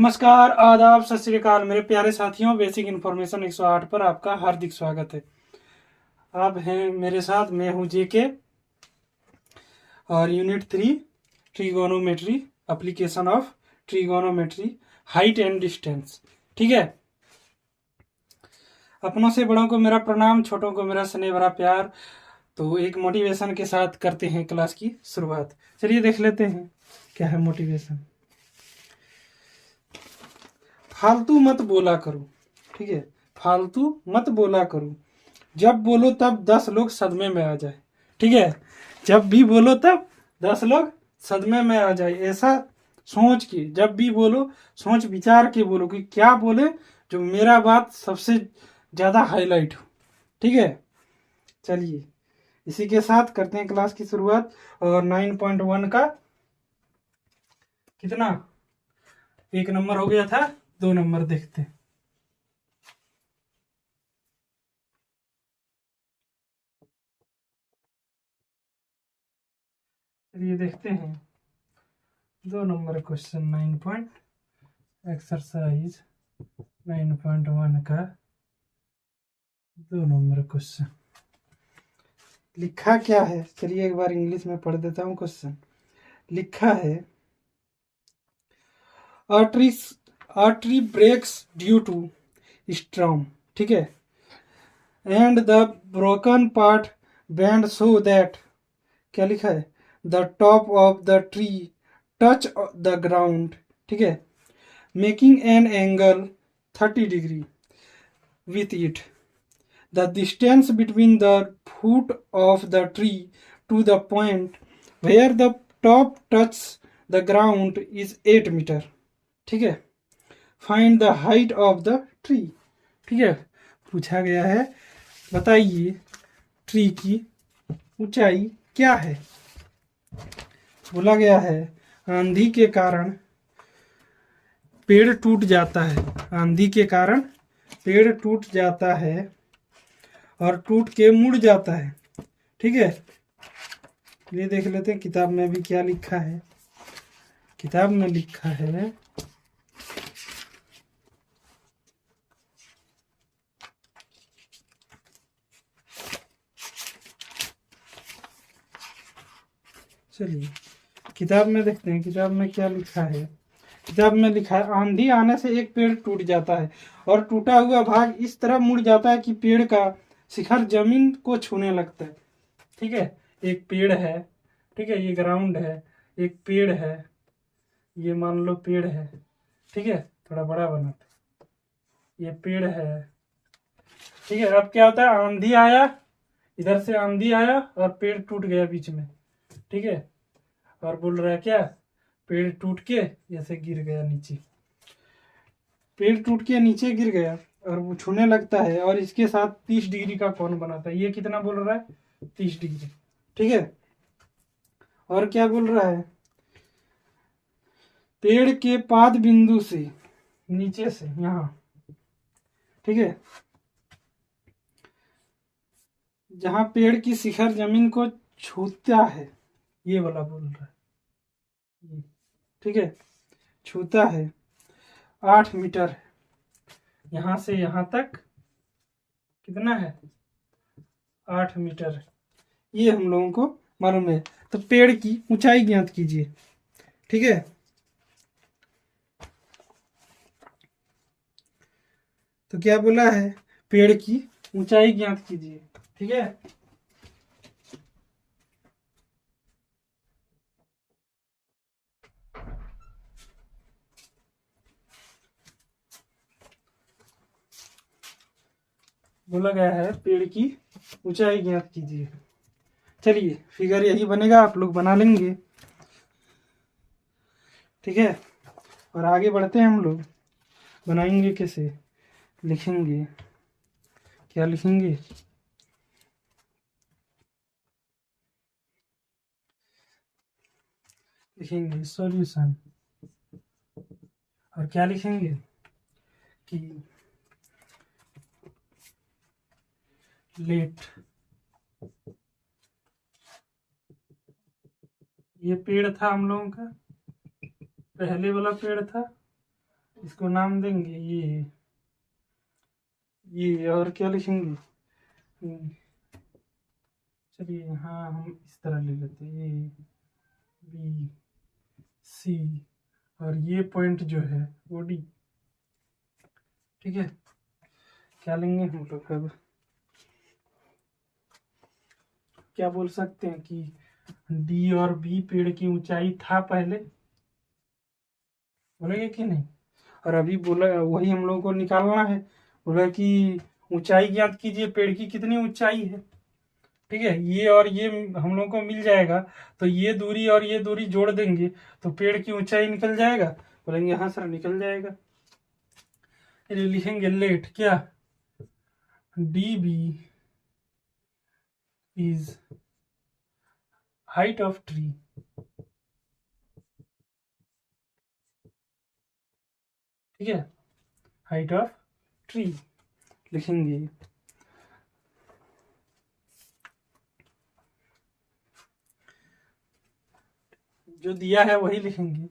नमस्कार, आदाब, सत श्री अकाल मेरे प्यारे साथियों। बेसिक इन्फॉर्मेशन 108 पर आपका हार्दिक स्वागत है। आप हैं मेरे साथ, मैं हूं जेके और unit 3 trigonometry, application of trigonometry, height and distance. ठीक है, अपनों से बड़ों को मेरा प्रणाम, छोटों को मेरा स्नेह भरा प्यार। तो एक मोटिवेशन के साथ करते हैं क्लास की शुरुआत। चलिए देख लेते हैं क्या है मोटिवेशन। फालतू मत बोला करो। ठीक है, फालतू मत बोला करो। जब बोलो तब 10 लोग सदमे में आ जाए। ठीक है, जब भी बोलो तब 10 लोग सदमे में आ जाए। ऐसा सोच के जब भी बोलो, सोच विचार के बोलो कि क्या बोले जो मेरा बात सबसे ज्यादा हाईलाइट हो। ठीक है, चलिए इसी के साथ करते हैं क्लास की शुरुआत। और 9.1 का कितना, 1 नंबर हो गया था, 2 नंबर देखते हैं। चलिए देखते हैं 2 नंबर क्वेश्चन एक्सरसाइज 9.1 का 2 नंबर क्वेश्चन लिखा क्या है। चलिए एक बार इंग्लिश में पढ़ देता हूँ। क्वेश्चन लिखा है, a tree breaks due to storm। ठीक है, and the broken part bend so that, क्या लिखा है, the top of the tree touch the ground। ठीक है, making an angle 30 degree with it। The distance between the foot of the tree to the point where the top touches the ground is 8 meter। ठीक है, find the height of the tree. ठीक है, पूछा गया है बताइए tree की ऊंचाई क्या है। बोला गया है आंधी के कारण पेड़ टूट जाता है। आंधी के कारण पेड़ टूट जाता है और टूट के मुड़ जाता है। ठीक है, ये देख लेते हैं किताब में भी क्या लिखा है। किताब में लिखा है, चलिए किताब में देखते हैं किताब में क्या लिखा है। किताब में लिखा है आंधी आने से एक पेड़ टूट जाता है और टूटा हुआ भाग इस तरह मुड़ जाता है कि पेड़ का शिखर जमीन को छूने लगता है। ठीक है, एक पेड़ है, ठीक है, ये ग्राउंड है, एक पेड़ है, ये मान लो पेड़ है। ठीक है, थोड़ा बड़ा बनाते, ये पेड़ है। ठीक है, अब क्या होता है, आंधी आया, इधर से आंधी आया और पेड़ टूट गया बीच में। ठीक है, और बोल रहा है क्या, पेड़ टूट के ऐसे गिर गया नीचे। पेड़ टूट के नीचे गिर गया और वो छूने लगता है और इसके साथ 30 डिग्री का कोण बनाता है। ये कितना बोल रहा है, 30 डिग्री। ठीक है, और क्या बोल रहा है, पेड़ के पाद बिंदु से नीचे से यहां, ठीक है, जहां पेड़ की शिखर जमीन को छूता है, ये वाला बोल रहा है। ठीक है, छूता है 8 मीटर है। यहां से यहां तक कितना है, 8 मीटर है। ये हम लोगों को मालूम है। तो पेड़ की ऊंचाई ज्ञात कीजिए। ठीक है, तो क्या बोला है, पेड़ की ऊंचाई ज्ञात कीजिए। ठीक है, बोला गया है पेड़ की ऊंचाई ज्ञात कीजिए। चलिए फिगर यही बनेगा, आप लोग बना लेंगे। ठीक है, और आगे बढ़ते हैं हम लोग। बनाएंगे कैसे, लिखेंगे, क्या लिखेंगे, लिखेंगे सॉल्यूशन। और क्या लिखेंगे कि लेट, ये पेड़ था हम लोगों का, पहले वाला पेड़ था, इसको नाम देंगे ये और क्या लिखेंगे? चलिए हाँ, हम इस तरह ले लेते हैं ए बी सी, और ये पॉइंट जो है वो डी। ठीक है, क्या लेंगे हम लोग अब? क्या बोल सकते हैं कि डी और बी पेड़ की ऊंचाई था पहले, बोलेंगे कि नहीं? और अभी बोला वही हम लोगों को निकालना है। बोला कि ऊंचाई ज्ञात कीजिए, पेड़ की कितनी ऊंचाई है। ठीक है, ये और ये हम लोगों को मिल जाएगा, तो ये दूरी और ये दूरी जोड़ देंगे तो पेड़ की ऊंचाई निकल जाएगा। बोलेंगे हाँ सर निकल जाएगा। लिखेंगे लेट क्या, D B is height of tree. ठीक है, हाइट ऑफ ट्री लिखेंगे। जो दिया है वही लिखेंगे।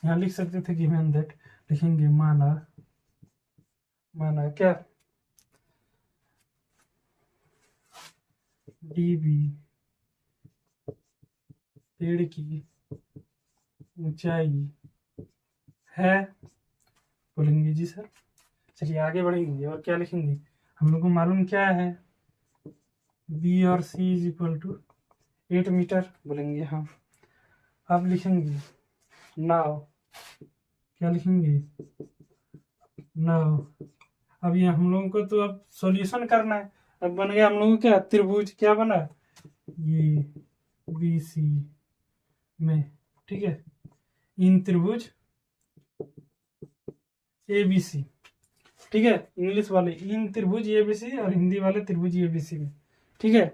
यहाँ लिख सकते थे गिवन दैट, लिखेंगे माना क्या, डी बी पेड़ की ऊंचाई है। बोलेंगे जी सर। चलिए आगे बढ़ेंगे, और क्या लिखेंगे? हम लोग को मालूम क्या है, बी और सी इज इक्वल टू 8 मीटर। बोलेंगे हाँ। अब लिखेंगे नाउ, क्या लिखेंगे? नाउ अब ये हम लोगों को तो अब सॉल्यूशन करना है। अब बन गया हम लोगों को क्या, त्रिभुज क्या बना, ये बी सी में। ठीक है, इन त्रिभुज ए बी सी। ठीक है, इंग्लिश वाले इन त्रिभुज ए बी सी, और हिंदी वाले त्रिभुज ए बी सी में। ठीक है,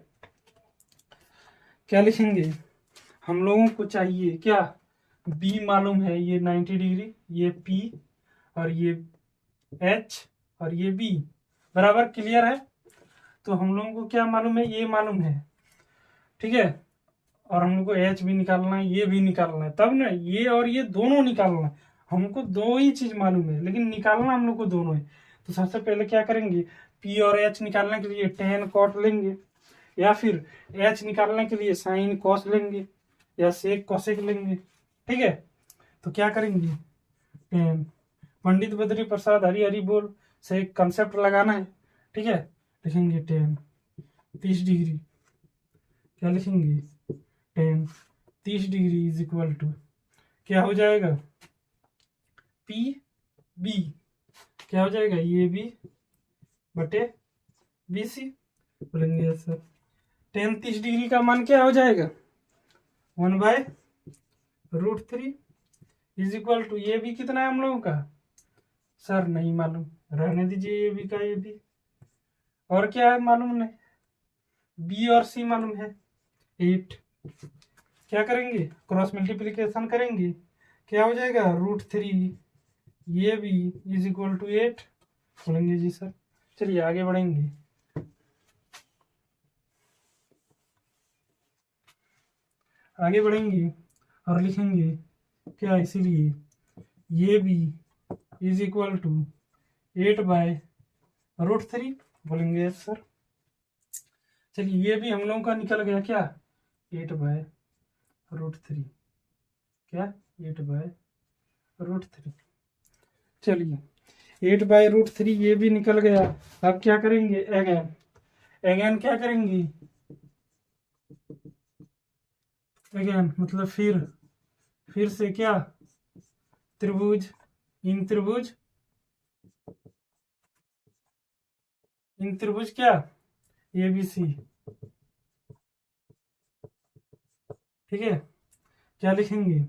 क्या लिखेंगे? हम लोगों को चाहिए क्या, बी मालूम है ये 90 डिग्री, ये पी और ये एच और ये बी, बराबर क्लियर है। तो हम लोगों को क्या मालूम है, ये मालूम है। ठीक है, और हम लोग को एच भी निकालना है, ये भी निकालना है, तब ना ये और ये दोनों निकालना है। हमको दो ही चीज मालूम है, लेकिन निकालना हम लोग को दोनों है। तो सबसे पहले क्या करेंगे, पी और एच निकालने के लिए टेन कॉट लेंगे, या फिर एच निकालने के लिए साइन कॉस लेंगे, या सेक कॉसेक लेंगे। ठीक है, तो क्या करेंगे, टेन, पंडित बद्री प्रसाद हरी हरी बोल से एक कंसेप्ट लगाना है। ठीक है, लिखेंगे टेन 30 डिग्री, क्या लिखेंगे, tan 30 degree is equal to क्या हो जाएगा, पी बी, क्या हो जाएगा, ये बी बटे बी सी। बोलेंगे सर टेन 30 डिग्री का मान क्या हो जाएगा, 1/√3 इज इक्वल टू ये भी कितना है हम लोगों का, सर नहीं मालूम, रहने दीजिए ये भी का ये भी। और क्या है मालूम नहीं, बी और सी मालूम है 8। क्या करेंगे, क्रॉस मल्टीप्लीकेशन करेंगे, क्या हो जाएगा, √3 ये भी इज इक्वल टू 8। बोलेंगे जी सर। चलिए आगे बढ़ेंगे, आगे बढ़ेंगे और लिखेंगे क्या, इसीलिए ये भी इज इक्वल टू 8/√3। बोलेंगे सर। चलिए ये भी हम लोगों का निकल गया क्या, 8/√3, क्या 8/√3। चलिए 8/√3 ये भी निकल गया। अब क्या करेंगे, अगेन क्या करेंगे, अगेन मतलब फिर से क्या, त्रिभुज, इन त्रिभुज क्या, ए बी सी। ठीक है, क्या लिखेंगे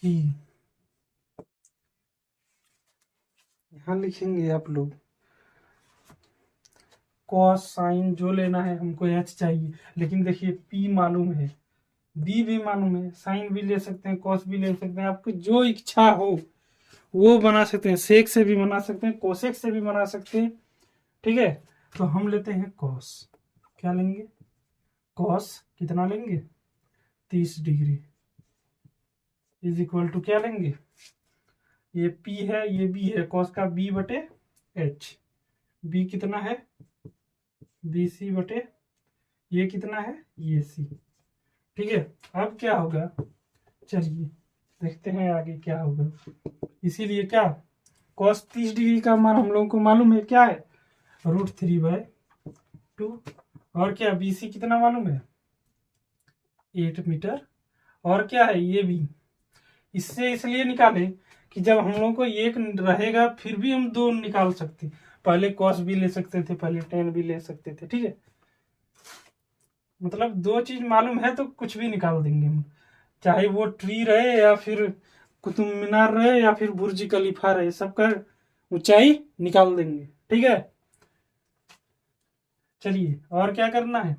कि यहां लिखेंगे आप लोग कॉस साइन जो लेना है, हमको एच चाहिए, लेकिन देखिए पी मालूम है, बी भी मालूम है, साइन भी ले सकते हैं, कॉस भी ले सकते हैं, आपको जो इच्छा हो वो बना सकते हैं, सेक से भी बना सकते हैं, कोसेक से भी बना सकते हैं। ठीक है, तो हम लेते हैं कॉस, क्या लेंगे, कॉस कितना लेंगे, 30 डिग्री इज इक्वल टू क्या लेंगे, ये P है, ये B है, कॉस का B बटे H। B कितना है, BC बटे ये कितना है, ये C। ठीक है, अब क्या होगा, चलिए देखते हैं आगे क्या होगा। इसीलिए क्या, cos 30 डिग्री का मान हम लोगों को मालूम है क्या है, √3/2। और क्या, BC कितना मालूम है, 8 मीटर। और क्या है, ये भी इससे इसलिए निकाले कि जब हम लोगों को एक रहेगा फिर भी हम दो निकाल सकते, पहले कॉस भी ले सकते थे, पहले टेन भी ले सकते थे। ठीक है, मतलब दो चीज मालूम है तो कुछ भी निकाल देंगे हम, चाहे वो ट्री रहे या फिर कुतुब मीनार रहे या फिर बुर्ज खलीफा रहे, सबका ऊंचाई निकाल देंगे। ठीक है, चलिए और क्या करना है,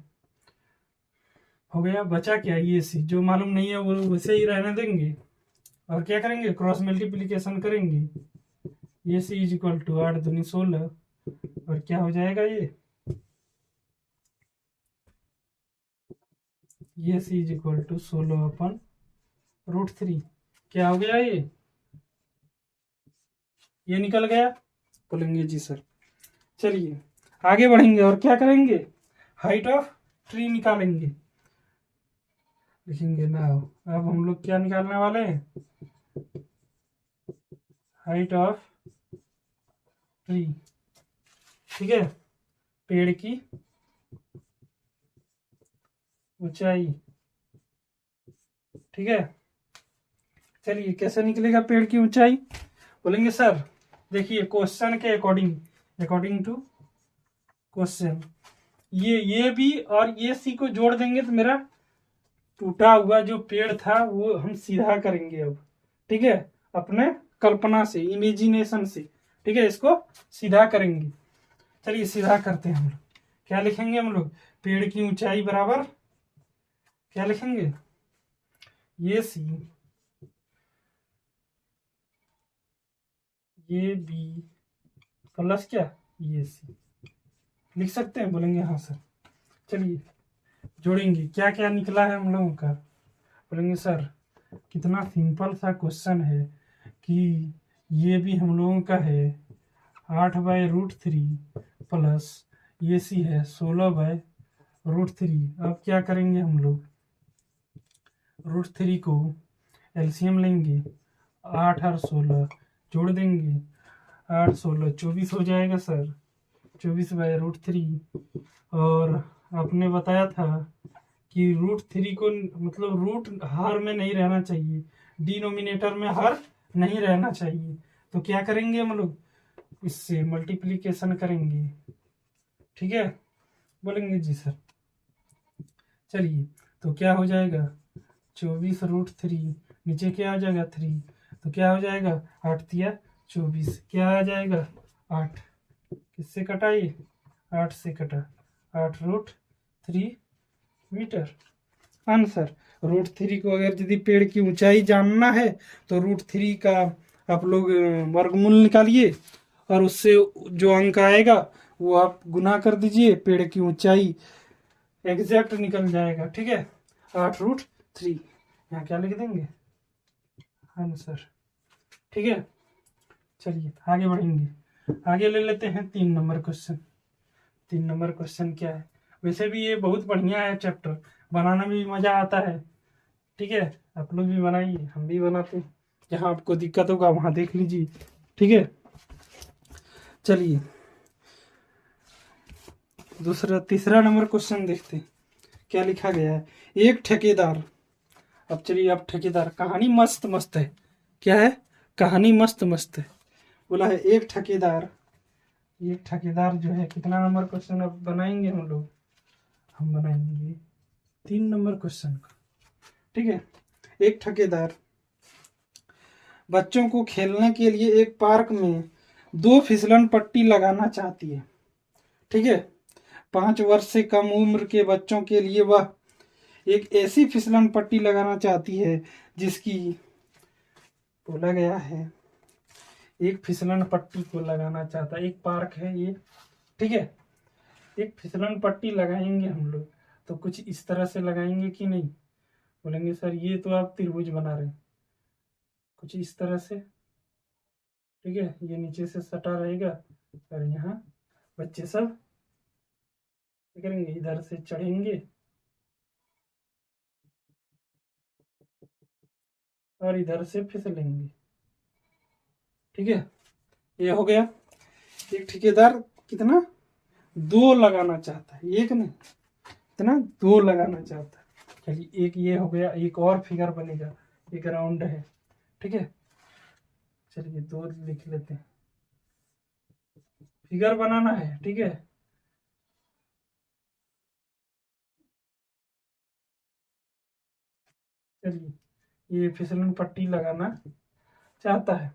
हो गया, बचा क्या, ये सी जो मालूम नहीं है वो वैसे ही रहने देंगे। और क्या करेंगे, क्रॉस मल्टीप्लीकेशन करेंगे। ये सी इज इक्वल टू 8 दूनी 16, और क्या हो जाएगा, ये सी इज इक्वल टू 16/√3। क्या हो गया, ये निकल गया, बोलेंगे जी सर। चलिए आगे बढ़ेंगे और क्या करेंगे, हाइट ऑफ ट्री निकालेंगे। लिखेंगे ना, अब हम लोग क्या निकालने वाले हैं, हाइट ऑफ ट्री। ठीक है, पेड़ की ऊंचाई। ठीक है, चलिए कैसे निकलेगा पेड़ की ऊंचाई, बोलेंगे सर देखिए क्वेश्चन के अकॉर्डिंग, अकॉर्डिंग टू क्वेश्चन, ये भी और ये सी को जोड़ देंगे तो मेरा टूटा हुआ जो पेड़ था वो हम सीधा करेंगे अब। ठीक है, अपने कल्पना से, इमेजिनेशन से। ठीक है, इसको सीधा करेंगे। चलिए सीधा करते हैं हम लोग, क्या लिखेंगे हम लोग, पेड़ की ऊंचाई बराबर क्या लिखेंगे, ये सी, ये बी प्लस क्या, ये सी। लिख सकते हैं, बोलेंगे हाँ सर। चलिए जोड़ेंगे, क्या क्या निकला है हम लोगों का, बोलेंगे सर कितना सिंपल सा क्वेश्चन है कि ये भी हम लोगों का है 8/√3 प्लस ये सी है 16/√3। अब क्या करेंगे हम लोग, √3 को एलसीएम लेंगे, 8 और 16 जोड़ देंगे, 8 16 24 हो जाएगा सर, 24/√3। और आपने बताया था कि √3 को मतलब रूट हर में नहीं रहना चाहिए, डिनोमिनेटर में हर नहीं रहना चाहिए, तो क्या करेंगे हम लोग, इससे मल्टीप्लीकेशन करेंगे। ठीक है, बोलेंगे जी सर। चलिए तो क्या हो जाएगा, 24√3, नीचे क्या आ जाएगा 3, तो क्या हो जाएगा 8 तिया 24, क्या आ जाएगा 8, किससे कटा ये, 8 से कटा, 8√3 मीटर। आंसर, √3 को अगर यदि पेड़ की ऊंचाई जानना है तो √3 का आप लोग वर्गमूल निकालिए और उससे जो अंक आएगा वो आप गुना कर दीजिए, पेड़ की ऊंचाई एग्जैक्ट निकल जाएगा। ठीक है, 8√3 यहाँ क्या लिख देंगे, आंसर। ठीक है, चलिए आगे बढ़ेंगे, आगे ले लेते हैं 3 नंबर क्वेश्चन। 3 नंबर क्वेश्चन क्या है, वैसे भी ये बहुत बढ़िया है चैप्टर, बनाना भी मजा आता है। ठीक है, आप लोग भी बनाइए, हम भी बनाते हैं, जहाँ आपको दिक्कत होगा वहाँ देख लीजिए। ठीक है, चलिए तीसरा नंबर क्वेश्चन देखते हैं क्या लिखा गया है। एक ठेकेदार, अब चलिए, अब ठेकेदार, कहानी मस्त मस्त है, क्या है, कहानी मस्त मस्त है। बोला है एक ठेकेदार, एक ठेकेदार जो है, कितना नंबर क्वेश्चन अब बनाएंगे हम लोग, हम बनाएंगे 3 नंबर क्वेश्चन का। ठीक है, एक ठेकेदार बच्चों को खेलने के लिए एक पार्क में 2 फिसलन पट्टी लगाना चाहती है। ठीक है, 5 वर्ष से कम उम्र के बच्चों के लिए वह एक ऐसी फिसलन पट्टी लगाना चाहती है जिसकी, बोला गया है एक फिसलन पट्टी को लगाना चाहता है, एक पार्क है ये। ठीक है, एक फिसलन पट्टी लगाएंगे हम लोग, तो कुछ इस तरह से लगाएंगे कि नहीं, बोलेंगे सर ये तो आप त्रिभुज बना रहे हैं, कुछ इस तरह से। ठीक है, ये नीचे से सटा रहेगा और यहाँ बच्चे सब क्या करेंगे, इधर से चढ़ेंगे और इधर से फिसलेंगे। ठीक है, ये हो गया। एक ठेकेदार कितना, 2 लगाना चाहता है, एक नहीं, इतना 2 लगाना चाहता है। चलिए, एक ये हो गया, एक और फिगर बनेगा, एक राउंड है। ठीक है, चलिए 2 लिख लेते हैं, फिगर बनाना है। ठीक है, चलिए ये फिसलन पट्टी लगाना चाहता है।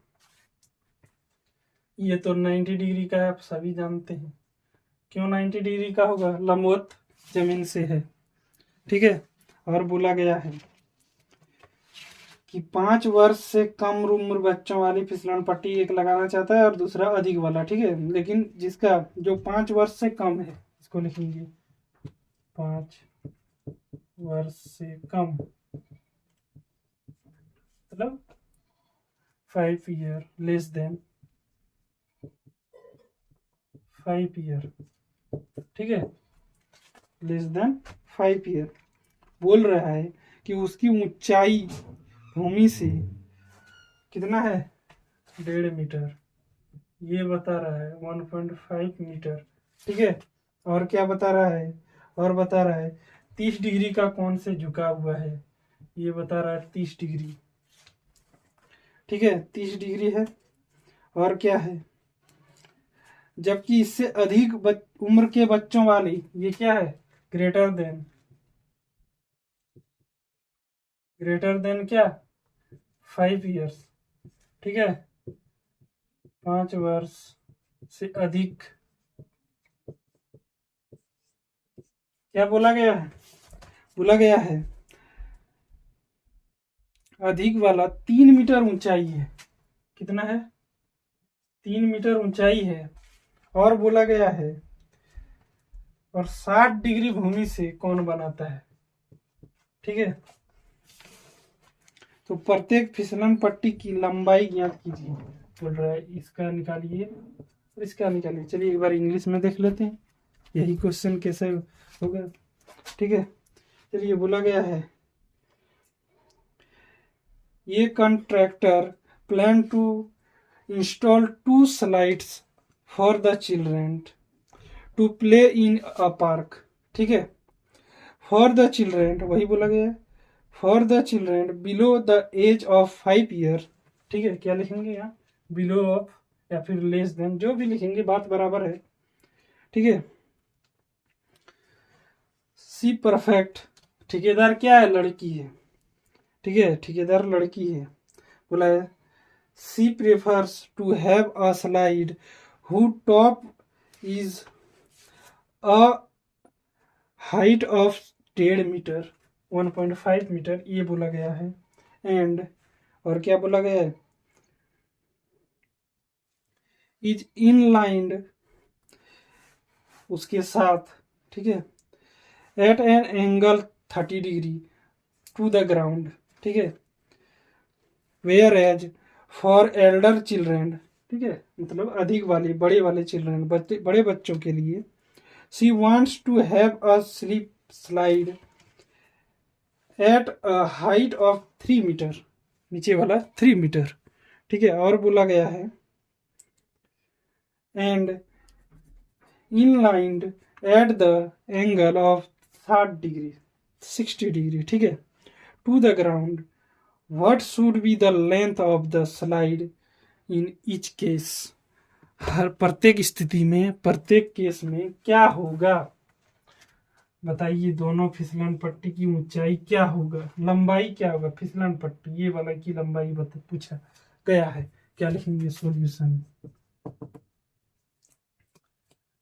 ये तो 90 डिग्री का है, आप सभी जानते हैं। क्यों 90 डिग्री का होगा, लंबवत जमीन से है। ठीक है, और बोला गया है कि 5 वर्ष से कम उम्र बच्चों वाली फिसलन पट्टी एक लगाना चाहता है और दूसरा अधिक वाला। ठीक है, लेकिन जिसका जो 5 वर्ष से कम है, इसको लिखेंगे 5 वर्ष से कम, मतलब 5 ईयर, लेस देन 5 ईयर। ठीक है, लेस देन 5 ईयर। बोल रहा है कि उसकी ऊंचाई भूमि से कितना है, 1.5 मीटर, ये बता रहा है 1.5 मीटर। ठीक है, और क्या बता रहा है, और बता रहा है 30 डिग्री का कौन से झुका हुआ है, ये बता रहा है 30 डिग्री। ठीक है, 30 डिग्री है। और क्या है, जबकि इससे अधिक उम्र के बच्चों वाली, ये क्या है, ग्रेटर देन क्या, 5 ईयर्स। ठीक है, 5 वर्ष से अधिक, क्या बोला गया है, बोला गया है अधिक वाला 3 मीटर ऊंचाई है। कितना है, 3 मीटर ऊंचाई है। और बोला गया है, और 60 डिग्री भूमि से कौन बनाता है। ठीक है, तो प्रत्येक फिसलन पट्टी की लंबाई ज्ञात कीजिए, बोल रहा है। इसका निकालिए और इसका निकालिए। चलिए एक बार इंग्लिश में देख लेते हैं, यही क्वेश्चन कैसे होगा। ठीक है, चलिए बोला गया है, ये contractor plan to install 2 slides for the children to play in a park. ठीक है, फॉर द चिल्ड्रेन, वही बोला गया है, for the children below the age of 5 year. ठीक है, क्या लिखेंगे यहाँ, बिलो ऑफ या फिर लेस देन, जो भी लिखेंगे बात बराबर है। ठीक है, सी परफेक्ट, ठेकेदार क्या है, लड़की है। ठीक है, ठेकेदार लड़की है। बोला है she prefers to have a slide who top is a height of 1.5 metre, 1.5 metre, ये बोला गया है। एंड, और क्या बोला गया है, इज इनलाइंड, उसके साथ। ठीक है, at an angle 30 degree to the ground. ठीक है, whereas for elder children. ठीक है, मतलब अधिक वाले, बड़े वाले चिल्ड्रेन, बड़े बच्चों के लिए। She wants to have a slip slide at a height of 3 metre, नीचे वाला 3 मीटर। ठीक है, और बोला गया है and inclined at the angle of 30 degree, 60 degree. ठीक है, to the ground, what should be the length of the slide in each case. हर प्रत्येक स्थिति में, प्रत्येक केस में क्या होगा, बताइए। दोनों फिसलन पट्टी की ऊंचाई क्या होगा, लंबाई क्या होगा, फिसलन पट्टी ये वाला की लंबाई पूछा गया है। क्या लिखेंगे, सॉल्यूशन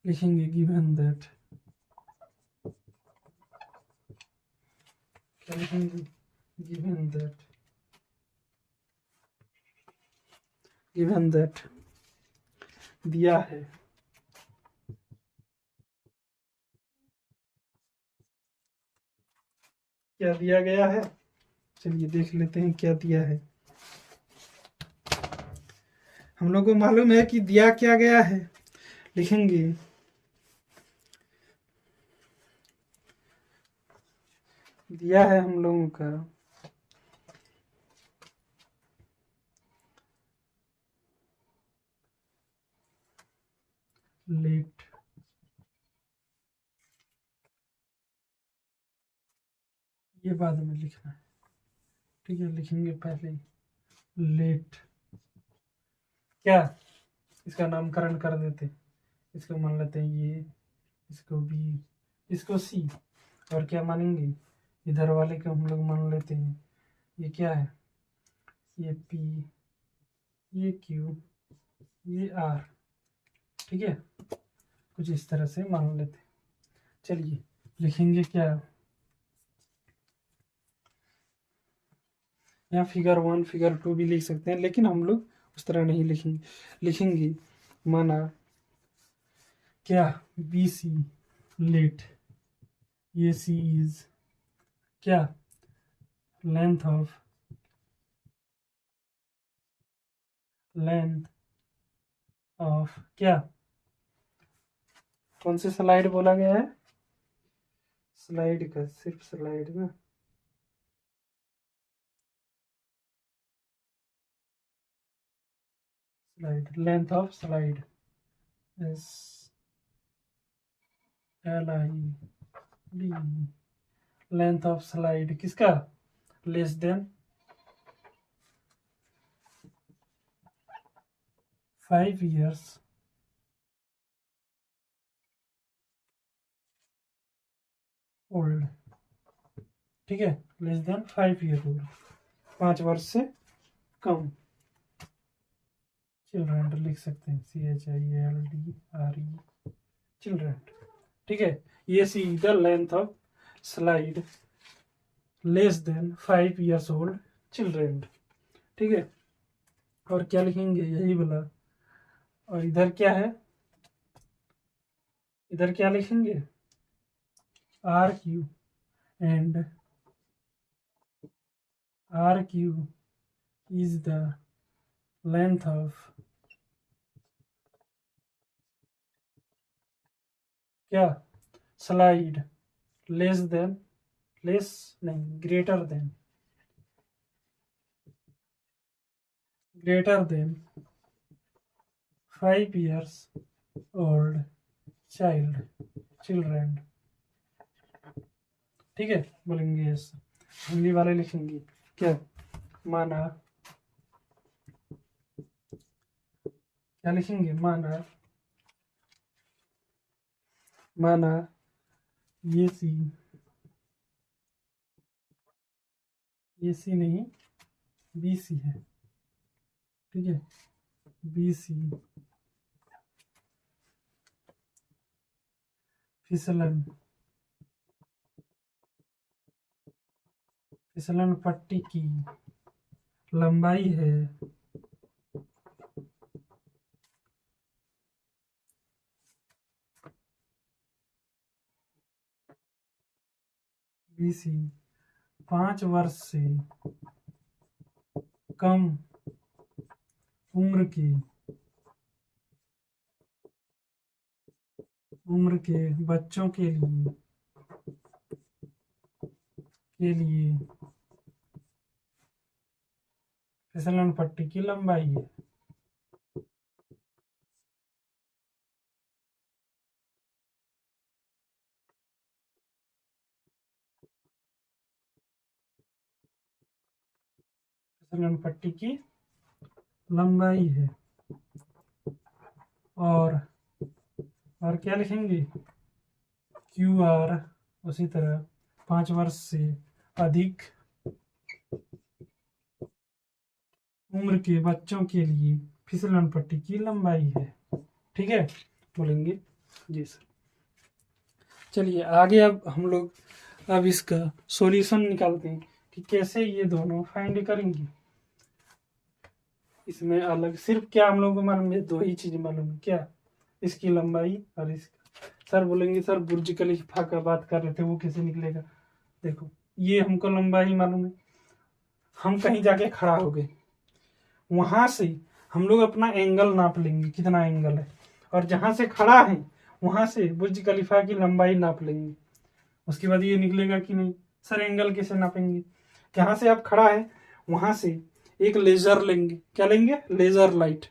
लिखेंगे, गिवन दैट, क्या लिखेंगे, गिवन दैट, गिवन दैट दिया है। क्या दिया गया है, चलिए देख लेते हैं क्या दिया है। हम लोग को मालूम है कि दिया क्या गया है, लिखेंगे दिया है हम लोगों का लेट, ये बाद में लिखना है, ठीक है। लिखेंगे पहले लेट, क्या इसका नामकरण कर देते, इसको मान लेते हैं ये, इसको बी, इसको सी, और क्या मानेंगे इधर वाले को हम लोग मान लेते हैं, ये क्या है, ये पी, ये क्यू, ये आर, ठीक है। कुछ इस तरह से मान लेते हैं। चलिए लिखेंगे क्या, यहाँ फिगर 1 फिगर 2 भी लिख सकते हैं, लेकिन हम लोग उस तरह नहीं लिखेंगे। लिखेंगे माना क्या, बी सी लेट, ये सी इज क्या, लेंथ ऑफ क्या, कौन से स्लाइड बोला गया है, स्लाइड का, सिर्फ स्लाइड ना, slide, length of slide, S L I D, length of slide किसका, लेस देन 5 years ओल्ड, ठीक है। लेस देन 5 year ओल्ड, 5 वर्ष से कम, चिल्ड्रन लिख सकते हैं, CHILDRE, चिल्ड्रन, ठीक है। ये see the length of slide less then 5 years old children, ठीक है। और क्या लिखेंगे, यही बोला। और इधर क्या है, इधर क्या लिखेंगे, R Q, and R Q is the length of क्या, स्लाइड लेस देन, लेस नहीं, greater than 5 years old children, ठीक है। बोलेंगे यस, हिंदी वाले लिखेंगे क्या, माना क्या लिखेंगे, माना ये सी नहीं, बी सी है, ठीक है। बी सी फिसलन पट्टी की लंबाई है BC 5 वर्ष से कम उम्र के बच्चों के लिए फिसलन पट्टी की लंबाई है। फिसलन पट्टी की लंबाई है, और क्या लिखेंगे, QR उसी तरह 5 वर्ष से अधिक उम्र के बच्चों के लिए फिसलन पट्टी की लंबाई है, ठीक है। बोलेंगे जी सर। चलिए आगे अब हम लोग अब इसका सॉल्यूशन निकालते हैं कि कैसे ये दोनों फाइंड करेंगे। इसमें अलग सिर्फ क्या हम लोगों को मालूम है, 2 ही चीज मालूम है, क्या, इसकी लंबाई और इसका। सर बोलेंगे सर बुर्ज खलीफा का बात कर रहे थे, वो कैसे निकलेगा। देखो ये हमको लंबाई मालूम है, हम कहीं जाके खड़ा हो गए, वहां से हम लोग अपना एंगल नाप लेंगे, कितना एंगल है, और जहां से खड़ा है वहां से बुर्ज खलीफा की लंबाई नाप लेंगे। उसके बाद ये निकलेगा कि नहीं। सर एंगल कैसे नापेंगे? जहां से आप खड़ा है वहां से एक लेजर लेंगे। क्या लेंगे? Laser light.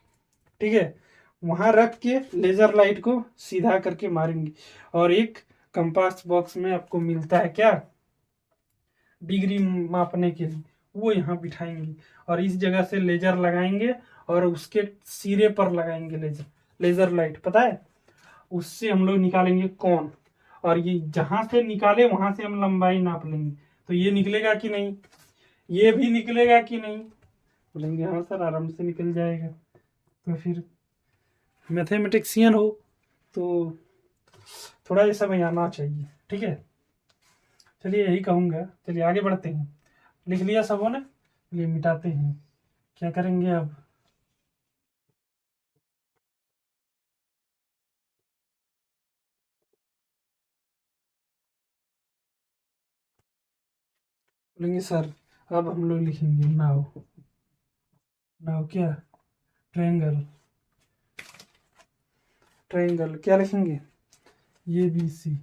ठीक है, वहां रख के लेजर लाइट को सीधा करके मारेंगे, और एक कंपास बॉक्स में आपको मिलता है क्या, डिग्री मापने के लिए, वो यहाँ बिठाएंगे और इस जगह से लेजर लगाएंगे और उसके सिरे पर लगाएंगे लेजर, लेजर लाइट, पता है, उससे हम लोग निकालेंगे कौन, और ये जहां से निकाले वहां से हम लंबाई नाप लेंगे। तो ये निकलेगा कि नहीं, ये भी निकलेगा कि नहीं? बोलेंगे हाँ सर आराम से निकल जाएगा। तो फिर मैथमेटिक्सियन हो तो थोड़ा ये सब आना चाहिए। ठीक है, चलिए यही कहूँगा। चलिए आगे बढ़ते हैं। लिख लिया सबों ने? चलिए मिटाते हैं। क्या करेंगे अब? बोलेंगे सर अब हम लोग लिखेंगे नाव। नाव क्या? ट्रायंगल। ट्रायंगल क्या लिखेंगे? A B C,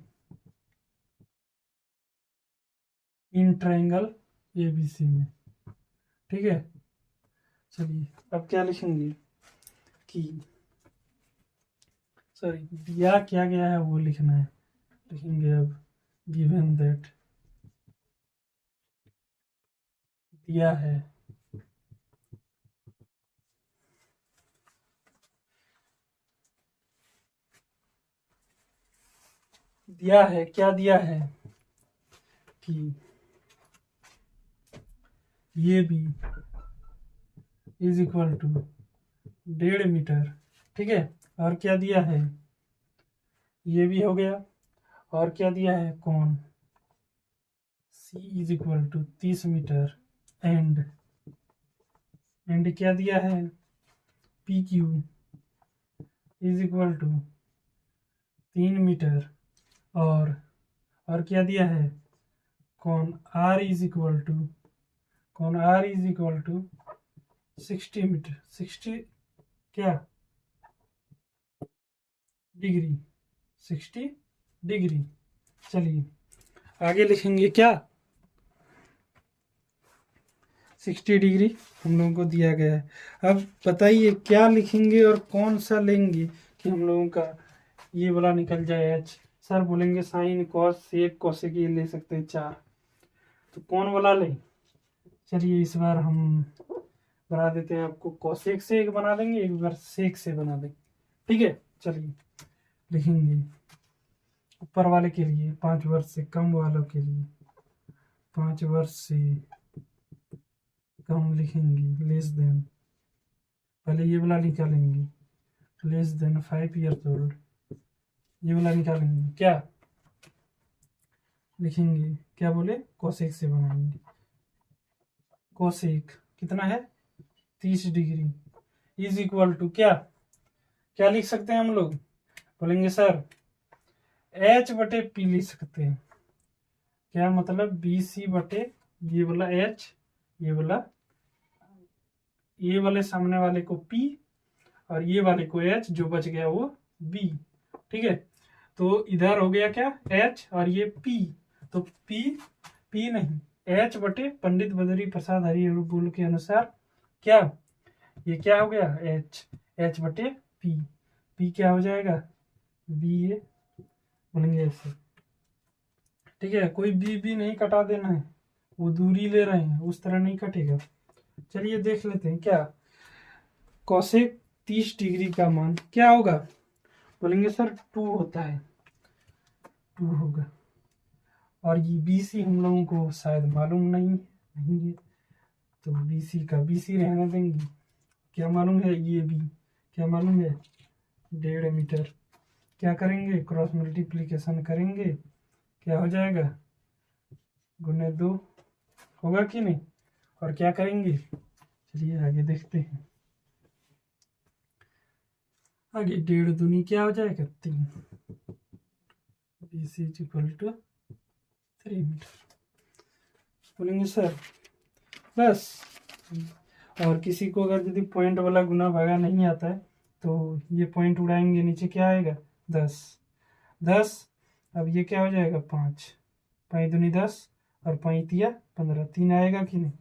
in triangle A B C में। ठीक है, चलिए अब क्या लिखेंगे कि सॉरी दिया क्या गया है वो लिखना है। लिखेंगे अब गिवन दैट, दिया है दिया है क्या दिया है कि ये भी इज इक्वल टू 1.5 मीटर। ठीक है, और क्या दिया है? ये भी हो गया, और क्या दिया है? कौन C is equal to 30 metre, and क्या दिया है? P Q is equal to 3 metre, और क्या दिया है? कौन आर इज इक्वल टू, कौन R is equal to 60 metre, 60 क्या डिग्री, 60 डिग्री। चलिए आगे लिखेंगे क्या? 60 डिग्री हम लोगों को दिया गया है। अब बताइए क्या लिखेंगे और कौन सा लेंगे कि हम लोगों का ये वाला निकल जाए एच। सर बोलेंगे साइन कॉस सेक कोसेक ये ले सकते हैं 4, तो कौन वाला लें? चलिए इस बार हम बना देते हैं आपको, कोसेक से एक बना देंगे, एक बार सेक से बना देंगे। ठीक है, चलिए लिखेंगे ऊपर वाले के लिए 5 वर्ष से कम वालों के लिए 5 वर्ष से कम लिखेंगे लेस देन, पहले ये वाला निकालेंगे लेस देन 5 ईयर्स ओल्ड, ये वाला निकालेंगे क्या लिखेंगे, क्या बोले? कोसेक से बनाएंगे। कोसेक कितना है? 30 डिग्री इज इक्वल टू क्या, क्या लिख सकते हैं हम लोग? बोलेंगे सर एच बटे पी लिख सकते हैं। क्या मतलब? बी सी बटे ये वाला एच, ये वाले सामने वाले को पी और ये वाले को एच, जो बच गया वो बी। ठीक है, तो इधर हो गया क्या एच और ये पी, तो पी नहीं एच बटे पंडित बद्री प्रसाद हरिबोल के अनुसार क्या, ये क्या हो गया एच बटे पी क्या हो जाएगा? बी ए, बोलेंगे ऐसे। ठीक है, कोई बी नहीं कटा देना है, वो दूरी ले रहे हैं उस तरह नहीं कटेगा। चलिए देख लेते हैं क्या कोसेक 30 डिग्री का मान क्या होगा। बोलेंगे सर 2 होता है, 2 होगा, और ये BC हम लोगों को शायद मालूम नहीं है, तो BC का BC रहने देंगे। क्या मालूम है? ये भी क्या मालूम है? 1.5 मीटर। क्या करेंगे? क्रॉस मल्टीप्लीकेशन करेंगे, क्या हो जाएगा? गुने 2 होगा कि नहीं? और क्या करेंगे? चलिए आगे देखते हैं। आगे 1.5 दूनी क्या हो जाएगा? 3, BC is equal to 3 metre. बोलेंगे सर बस, और किसी को अगर यदि पॉइंट वाला गुना भागा नहीं आता है तो ये पॉइंट उड़ाएंगे, नीचे क्या आएगा 10 10। अब ये क्या हो जाएगा 5 5 दूनी 10 और 5 तिया 15, 3 आएगा कि नहीं।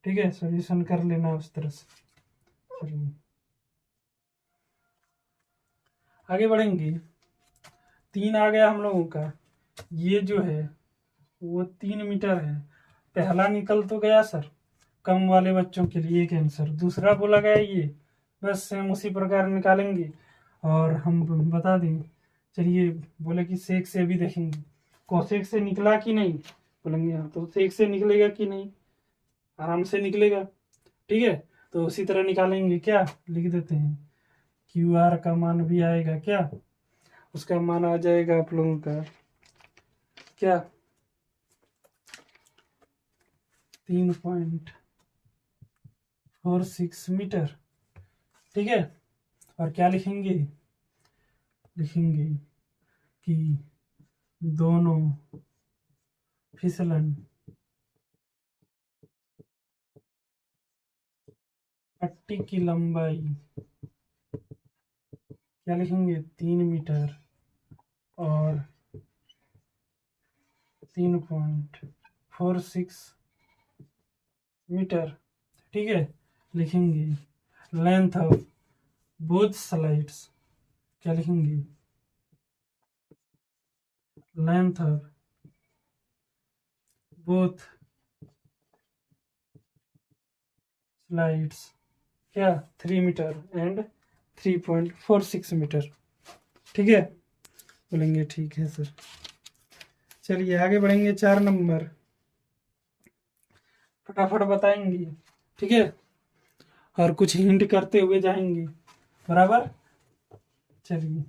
ठीक है, सॉल्यूशन कर लेना उस तरह से। चलिए आगे बढ़ेंगे। 3 आ गया हम लोगों का, ये जो है वो 3 मीटर है। पहला निकल तो गया सर कम वाले बच्चों के लिए एक आंसर, दूसरा बोला गया ये, बस सेम उसी प्रकार निकालेंगे और हम बता दें। चलिए बोले कि सेक से भी देखेंगे कोसेक से निकला कि नहीं, बोलेंगे हाँ, तो सेक से निकलेगा कि नहीं, आराम से निकलेगा। ठीक है, तो उसी तरह निकालेंगे, क्या लिख देते हैं क्यू आर का मान भी आएगा, क्या उसका मान आ जाएगा आप लोगों का क्या 3.46 मीटर। ठीक है, और क्या लिखेंगे, लिखेंगे कि दोनों फिसलन पट्टी की लंबाई क्या लिखेंगे 3 मीटर और 3.46 मीटर। ठीक है, लिखेंगे लेंथ ऑफ बोथ स्लाइड्स, क्या लिखेंगे लेंथ ऑफ बोथ स्लाइड्स क्या 3 मीटर एंड 3.46 मीटर। ठीक है, बोलेंगे ठीक है सर। चलिए आगे बढ़ेंगे, 4 नंबर फटाफट बताएंगे। ठीक है, और कुछ हिंट करते हुए जाएंगे, बराबर। चलिए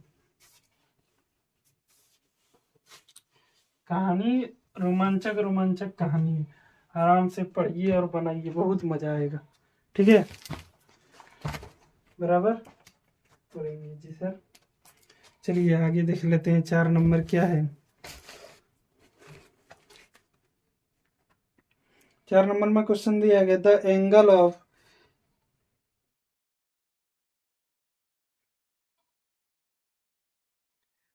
कहानी रोमांचक रोमांचक कहानी है, आराम से पढ़िए और बनाइए, बहुत मजा आएगा। ठीक है, बराबर बोलेंगे जी सर। चलिए आगे देख लेते हैं 4 नंबर क्या है। 4 नंबर में क्वेश्चन दिया गया the angle of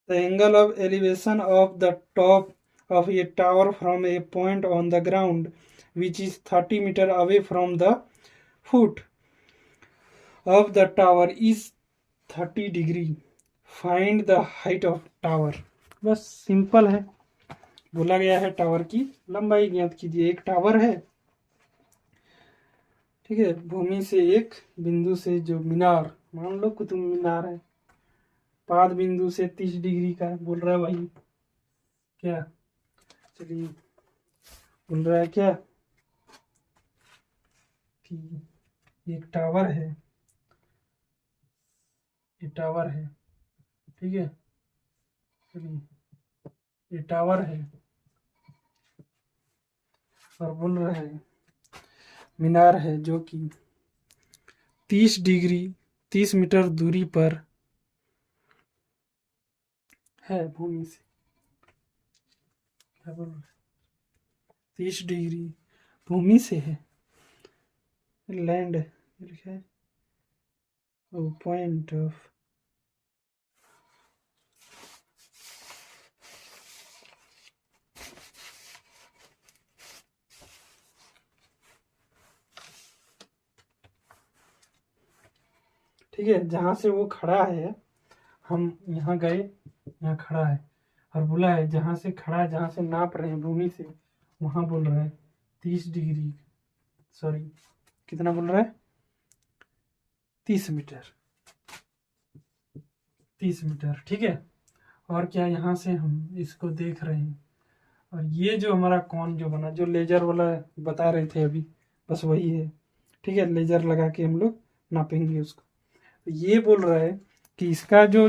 the angle of elevation of the top of a tower from a point on the ground which is 30 meter away from the foot of the tower is 30 degree. Find the height of tower. बस simple है, बोला गया है tower की लंबाई ज्ञात कीजिए। एक टावर है, ठीक है, भूमि से एक बिंदु से जो मीनार, मान लो कुतुब मीनार है, पाद बिंदु से 30 डिग्री का बोल रहा है भाई, क्या चलिए बोल रहा है क्या कि एक टावर है, ये टावर है, ठीक है, चलिए ये टावर है और बोल रहा है मीनार है जो कि 30 डिग्री 30 मीटर दूरी पर है भूमि से। क्या बोल रहा है 30 डिग्री भूमि से है, लैंड लिखा है पॉइंट ऑफ ठीक है, जहाँ से वो खड़ा है, हम यहाँ गए, यहाँ खड़ा है और बोला है जहाँ से खड़ा है, जहाँ से नाप रहे हैं भूमि से, वहाँ बोल रहा है 30 डिग्री, सॉरी कितना बोल रहा है 30 मीटर, 30 मीटर। ठीक है, और क्या यहाँ से हम इसको देख रहे हैं और ये जो हमारा कौन जो बना, जो लेजर वाला बता रहे थे अभी, बस वही है। ठीक है, लेजर लगा के हम लोग नापेंगे उसको। तो ये बोल रहा है कि इसका जो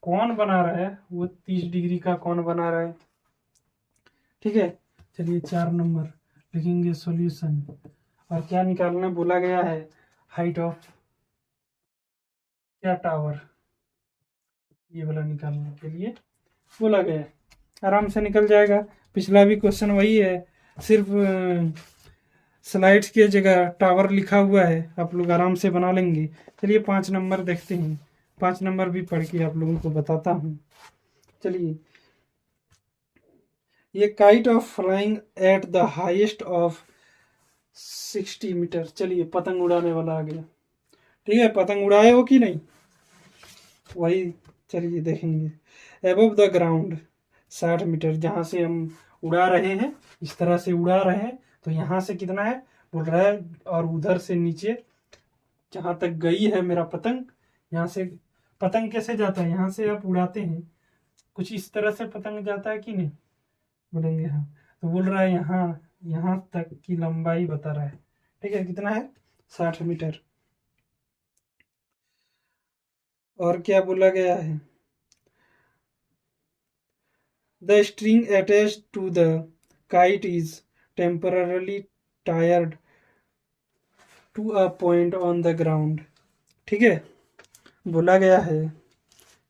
कौन बना रहा है वो 30 डिग्री का कौन बना रहा है। ठीक है, चलिए 4 नंबर लिखेंगे सॉल्यूशन, और क्या निकालना बोला गया है हाइट ऑफ क्या टावर, ये वाला निकालने के लिए बोला गया है, आराम से निकल जाएगा। पिछला भी क्वेश्चन वही है, सिर्फ स्लाइड्स की जगह टावर लिखा हुआ है, आप लोग आराम से बना लेंगे। चलिए 5 नंबर देखते हैं। 5 नंबर भी पढ़ के आप लोगों को बताता हूँ। चलिए, ये kite of flying at the highest of 60 metre. चलिए, पतंग उड़ाने वाला आ गया। ठीक है, पतंग उड़ाए हो कि नहीं, वही चलिए देखेंगे। एबव द ग्राउंड 60 मीटर, जहाँ से हम उड़ा रहे हैं, इस तरह से उड़ा रहे हैं, तो यहाँ से कितना है बोल रहा है, और उधर से नीचे जहाँ तक गई है मेरा पतंग, यहाँ से पतंग कैसे जाता है, यहाँ से आप उड़ाते हैं कुछ इस तरह से पतंग जाता है कि नहीं, बोलेंगे हाँ। तो बोल रहा है यहाँ यहाँ तक की लंबाई बता रहा है। ठीक है, कितना है 60 मीटर। और क्या बोला गया है, the string attached to the kite is temporarily tired to a point on the ground. ठीक है, बोला गया है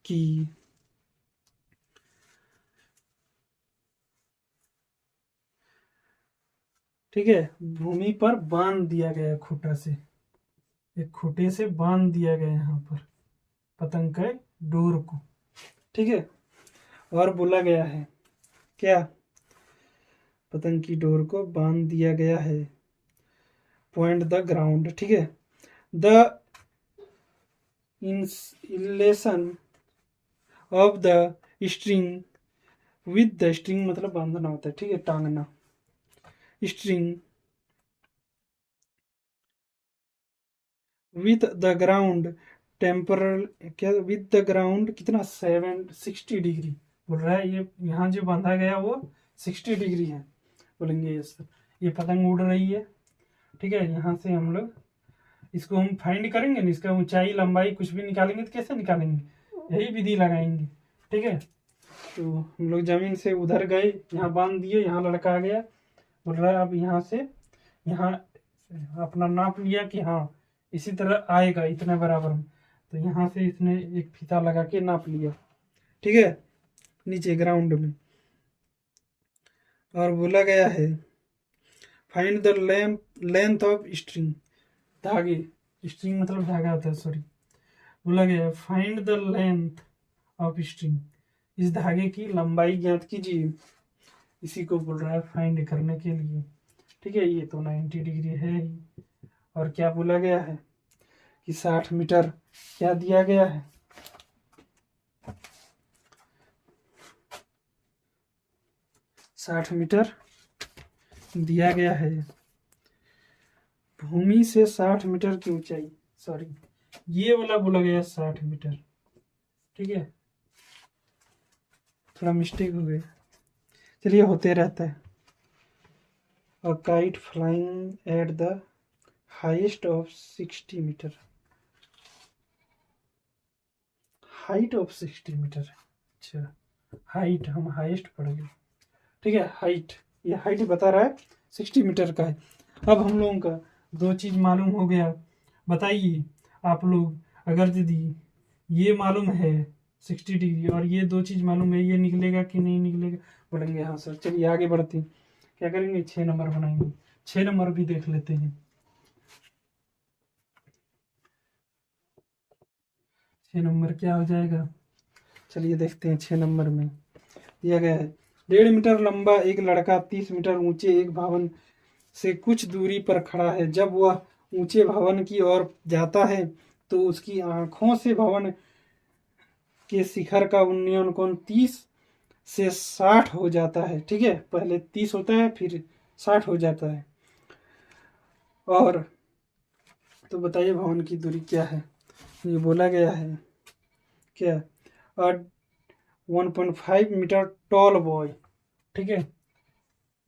कि ठीक है, भूमि पर बांध दिया गया खूटा से, एक खूटे से बांध दिया गया यहाँ पर पतंग के डोर को। ठीक है, और बोला गया है क्या, पतंग की डोर को बांध दिया गया है पॉइंट द ग्राउंड। ठीक है, the insulation of the string with the string मतलब बांधना होता है, ठीक है, टांगना। String with the ground temporal, क्या विथ द ग्राउंड कितना 760 डिग्री बोल रहा है। ये यहाँ जो बांधा गया वो 60 डिग्री है, बोलेंगे यस सर। ये पतंग उड़ रही है। ठीक है, यहाँ से हम लोग इसको हम फाइंड करेंगे ना, इसका ऊंचाई लंबाई कुछ भी निकालेंगे, तो कैसे निकालेंगे, यही विधि लगाएंगे। ठीक है, तो हम लोग जमीन से उधर गए, यहाँ बांध दिए, यहाँ लड़का आ गया, बोल रहा है अब यहाँ से यहाँ अपना नाप लिया कि हाँ इसी तरह आएगा इतने बराबर में, तो यहाँ से इसने एक फीता लगा के नाप लिया। ठीक है, नीचे ग्राउंड में। और बोला गया है find the length of string, धागे, स्ट्रिंग मतलब धागा होता है, सॉरी। बोला गया है find the length of string, इस धागे की लंबाई ज्ञात कीजिए, इसी को बोल रहा है फाइंड करने के लिए। ठीक है, ये तो 90 डिग्री है ही। और क्या बोला गया है कि 60 मीटर क्या दिया गया है, 60 मीटर दिया गया है। भूमि से 60 मीटर की ऊंचाई, सॉरी ये वाला बोला गया 60 मीटर। ठीक है, थोड़ा मिस्टेक हो गया, चलिए होते रहता है। A kite flying at the highest of 60 metre, height of 60 metre. अच्छा, हाइट हम हाइस्ट पढ़ गए। ठीक है, हाइट, ये हाइट बता रहा है 60 मीटर का है। अब हम लोगों का दो चीज़ मालूम हो गया। बताइए आप लोग, अगर यदि ये मालूम है 60 डिग्री और ये दो चीज़ मालूम है, ये निकलेगा कि नहीं निकलेगा, बोलेंगे हाँ सर। चलिए आगे बढ़ते हैं, क्या करेंगे 6 नंबर बनाएंगे। 6 नंबर भी देख लेते हैं। 6 नंबर क्या हो जाएगा, चलिए देखते हैं। 6 नंबर में दिया गया है 1.5 मीटर लंबा एक लड़का 30 मीटर ऊंचे एक भवन से कुछ दूरी पर खड़ा है। जब वह ऊंचे भवन की ओर जाता है तो उसकी आंखों से भवन के शिखर का उन्नयन कोण 30 से 60 हो जाता है। ठीक है, पहले 30 होता है फिर 60 हो जाता है। और तो बताइए भवन की दूरी क्या है, ये बोला गया है क्या, और 1.5 मीटर टॉल बॉय। ठीक है,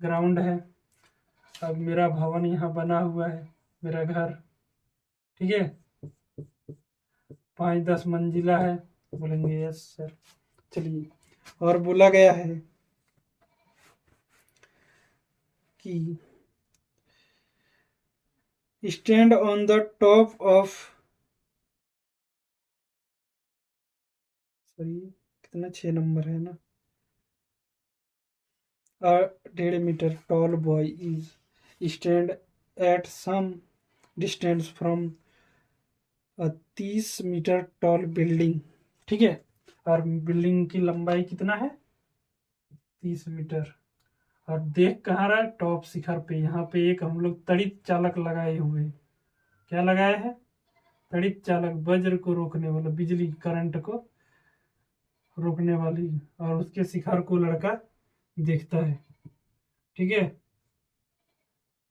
ग्राउंड है, अब मेरा भवन यहाँ बना हुआ है, मेरा घर। ठीक है, 5-10 मंजिला है, बोलेंगे यस सर। चलिए, और बोला गया है कि stand on the top of, sorry कितना 6 नंबर है ना, 1.5 metre tall boy is stand at some distance from a 30 metre tall building. ठीक है, और बिल्डिंग की लंबाई कितना है? 30 मीटर। और देख कहाँ रहा है? टॉप शिखर पे। यहाँ पे एक हम लोग तड़ित चालक लगाए हुए। क्या लगाए हैं? तड़ित चालक, वज्र को रोकने वाला, बिजली करंट को रोकने वाली। और उसके शिखर को लड़का देखता है। ठीक है,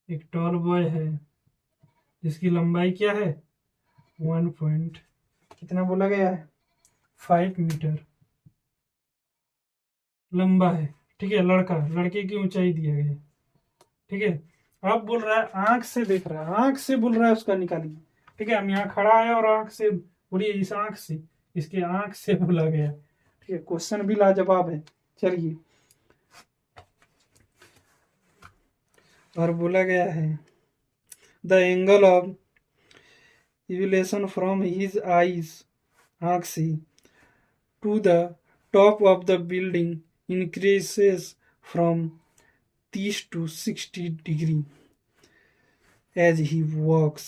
एक टॉल बॉय है जिसकी लंबाई क्या है? 1 पॉइंट कितना बोला गया है? 5 मीटर लंबा है। ठीक है, लड़का, लड़के की ऊंचाई दिया गया है। ठीक है, अब बोल रहा है आंख से देख रहा है, आंख से बोल रहा है उसका निकालिए। ठीक है, हम यहाँ खड़ा है और आंख से बोलिए, इस आंख से, इसके आंख से बोला गया। ठीक है, क्वेश्चन भी लाजवाब है। चलिए, और बोला गया है the angle of evolution from his eyes, आंख से, to the top of the building increases from 30 to 60 degree as he walks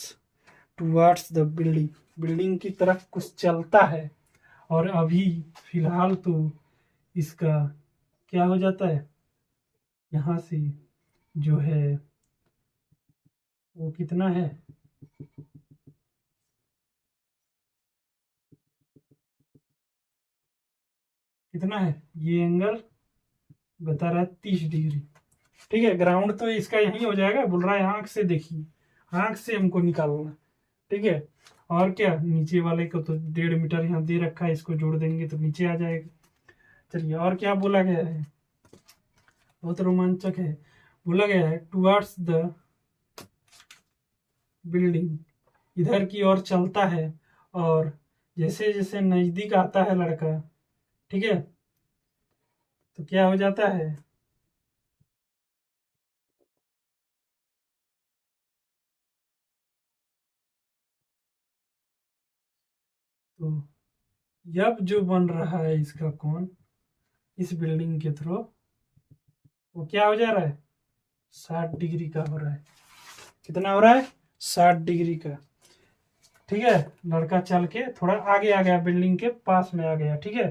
towards the building. Building की तरफ कुछ चलता है, और अभी फिलहाल तो इसका क्या हो जाता है? यहाँ से जो है वो कितना है? कितना है ये एंगल? बता रहा है 30 डिग्री। ठीक है, ग्राउंड तो इसका यही हो जाएगा। बोल रहा है आंख से देखिए, आंख से हमको निकालना। ठीक है, और क्या, नीचे वाले को तो 1.5 मीटर यहाँ दे रखा है, इसको जोड़ देंगे तो नीचे आ जाएगा। चलिए, और क्या बोला गया है? बहुत रोमांचक है। बोला गया है टुवर्ड्स द बिल्डिंग, इधर की ओर चलता है, और जैसे जैसे नजदीक आता है लड़का, ठीक है, तो क्या हो जाता है? तो अब जो बन रहा है इसका कोण, इस बिल्डिंग के थ्रू, वो क्या हो जा रहा है? 60 डिग्री का हो रहा है। कितना हो रहा है? 60 डिग्री का। ठीक है, लड़का चल के थोड़ा आगे आ गया, बिल्डिंग के पास में आ गया। ठीक है,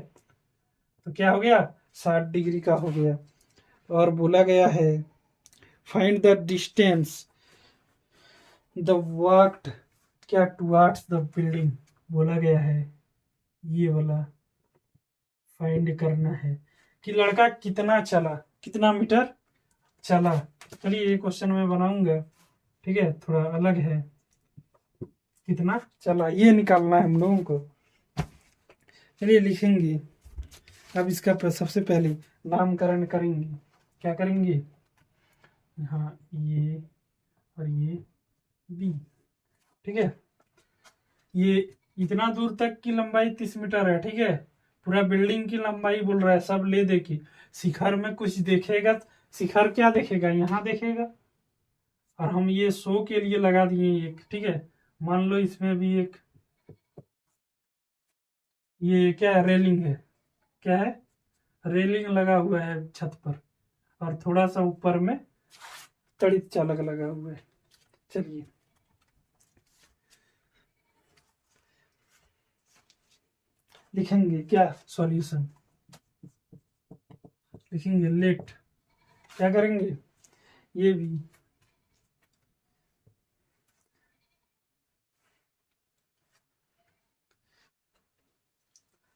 तो क्या हो गया? 60 डिग्री का हो गया। और बोला गया है find the distance the walked, क्या, टुवर्ड्स द बिल्डिंग बोला गया है। ये वाला फाइंड करना है कि लड़का कितना चला, कितना मीटर चला। चलिए, ये क्वेश्चन मैं बनाऊंगा। ठीक है, थोड़ा अलग है। कितना चला ये निकालना है हम लोगों को। चलिए, लिखेंगे। अब इसका सबसे पहले नामकरण करेंगे। क्या करेंगे? हाँ, ये और ये बी। ठीक है, ये इतना दूर तक की लंबाई 30 मीटर है। ठीक है, पूरा बिल्डिंग की लंबाई बोल रहा है, सब ले दे के। शिखर में कुछ देखेगा, शिखर क्या देखेगा? यहाँ देखेगा। और हम ये शो के लिए लगा दिए एक। ठीक है, मान लो इसमें भी एक, ये क्या है? रेलिंग है। क्या है? रेलिंग लगा हुआ है छत पर, और थोड़ा सा ऊपर में तड़ित चालक लगा हुआ है। चलिए, लिखेंगे क्या सॉल्यूशन? लिखेंगे लेट। क्या करेंगे? ये भी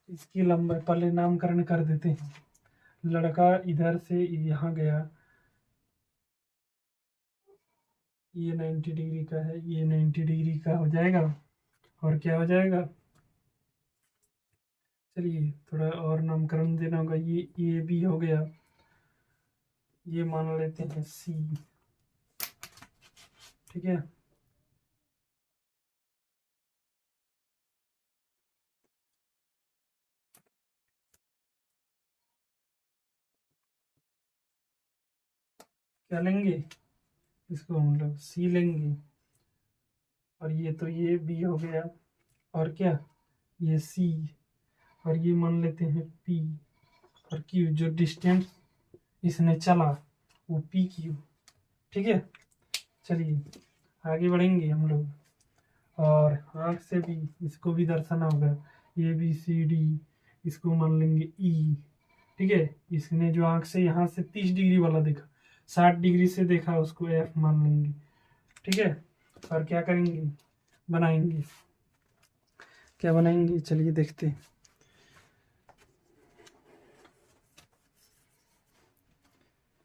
इसकी लंबाई पहले नामकरण कर देते हैं। लड़का इधर से यहाँ गया, ये 90 डिग्री का है, ये 90 डिग्री का हो जाएगा। और क्या हो जाएगा? चलिए, थोड़ा और नामकरण देना होगा। ये भी हो गया, ये मान लेते हैं सी। ठीक है, क्या लेंगे? इसको हम लोग सी लेंगे। और ये तो ये बी हो गया, और क्या, ये सी। और ये मान लेते हैं पी। और क्यू, जो डिस्टेंस इसने चला वो पी क्यू। ठीक है, चलिए, आगे बढ़ेंगे हम लोग, और आँख से भी इसको भी दर्शाना होगा, ABCD, इसको मान लेंगे E। ठीक है, इसने जो आँख से यहाँ से 30 डिग्री वाला देखा, 60 डिग्री से देखा, उसको F मान लेंगे। ठीक है, और क्या करेंगे, बनाएंगे, क्या बनाएंगे, चलिए देखते हैं।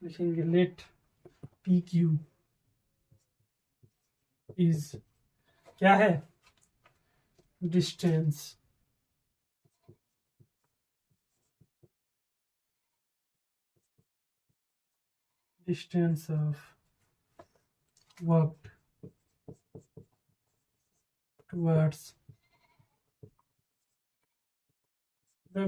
लिखेंगे लेट PQ इज, क्या है, distance of work towards the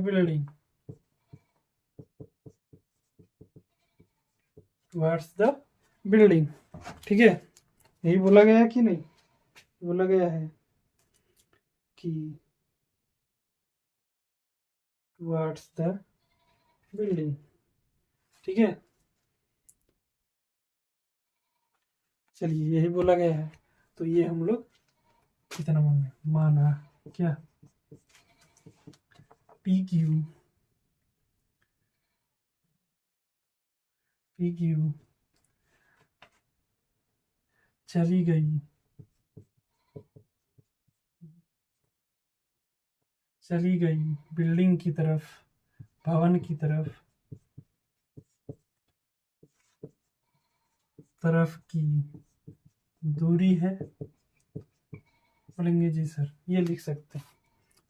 building, ठीक है, यही बोला गया है कि नहीं, बोला गया है कि towards the building। ठीक है, चलिए यही बोला गया है, तो ये हम लोग कितना माना, क्या, PQ चली गई बिल्डिंग की तरफ, भवन की तरफ की दूरी है, बोलेंगे जी सर, ये लिख सकते हैं।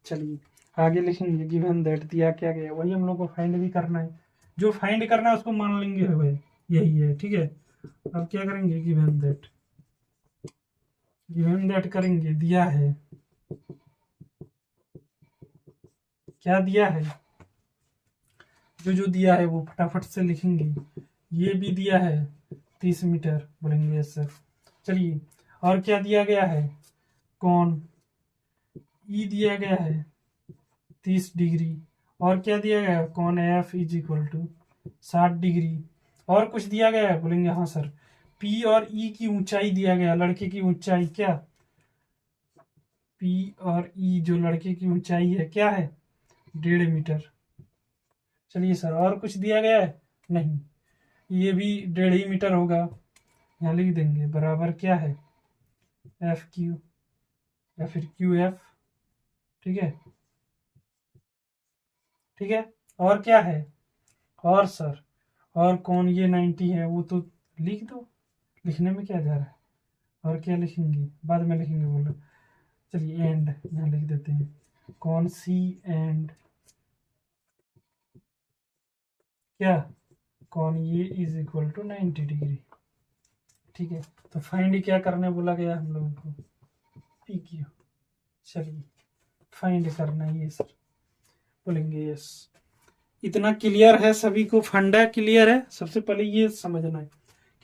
चलिए आगे लिखेंगे, गिवन दैट, दिया क्या गया, वही हम लोग को फाइंड भी करना है, जो फाइंड करना है उसको मान लेंगे भाई, यही है। ठीक है, अब क्या करेंगे, गिवन दैट करेंगे, दिया है, क्या दिया है, जो दिया है वो फटाफट से लिखेंगे। ये भी दिया है 30 मीटर, बोलेंगे यस सर। चलिए, और क्या दिया गया है, कौन, ई दिया गया है 30 डिग्री, और क्या दिया गया है, कौन F is equal to 60 degree, और कुछ दिया गया है, बोलेंगे हाँ सर, P और E की ऊंचाई दिया गया, लड़के की ऊंचाई, क्या, P और E जो लड़के की ऊंचाई है, क्या है, 1.5 मीटर। चलिए सर, और कुछ दिया गया है, नहीं, ये भी 1.5 ही मीटर होगा, यहाँ लिख देंगे, बराबर क्या है, FQ या फिर QF। ठीक है, ठीक है, और क्या है, और सर, और कौन, ये 90 है, वो तो लिख दो, लिखने में क्या जा रहा है, और क्या लिखेंगे, बाद में लिखेंगे, बोलो। चलिए एंड यहाँ लिख देते हैं, कौन C एंड क्या, कौन ये इज इक्वल टू 90 डिग्री। ठीक है, तो फाइंड क्या करने बोला गया हम लोगों को, PQ। चलिए फाइंड करना है ये सर, बोलेंगे यस। इतना क्लियर है सभी को, फंडा क्लियर है, सबसे पहले ये समझना है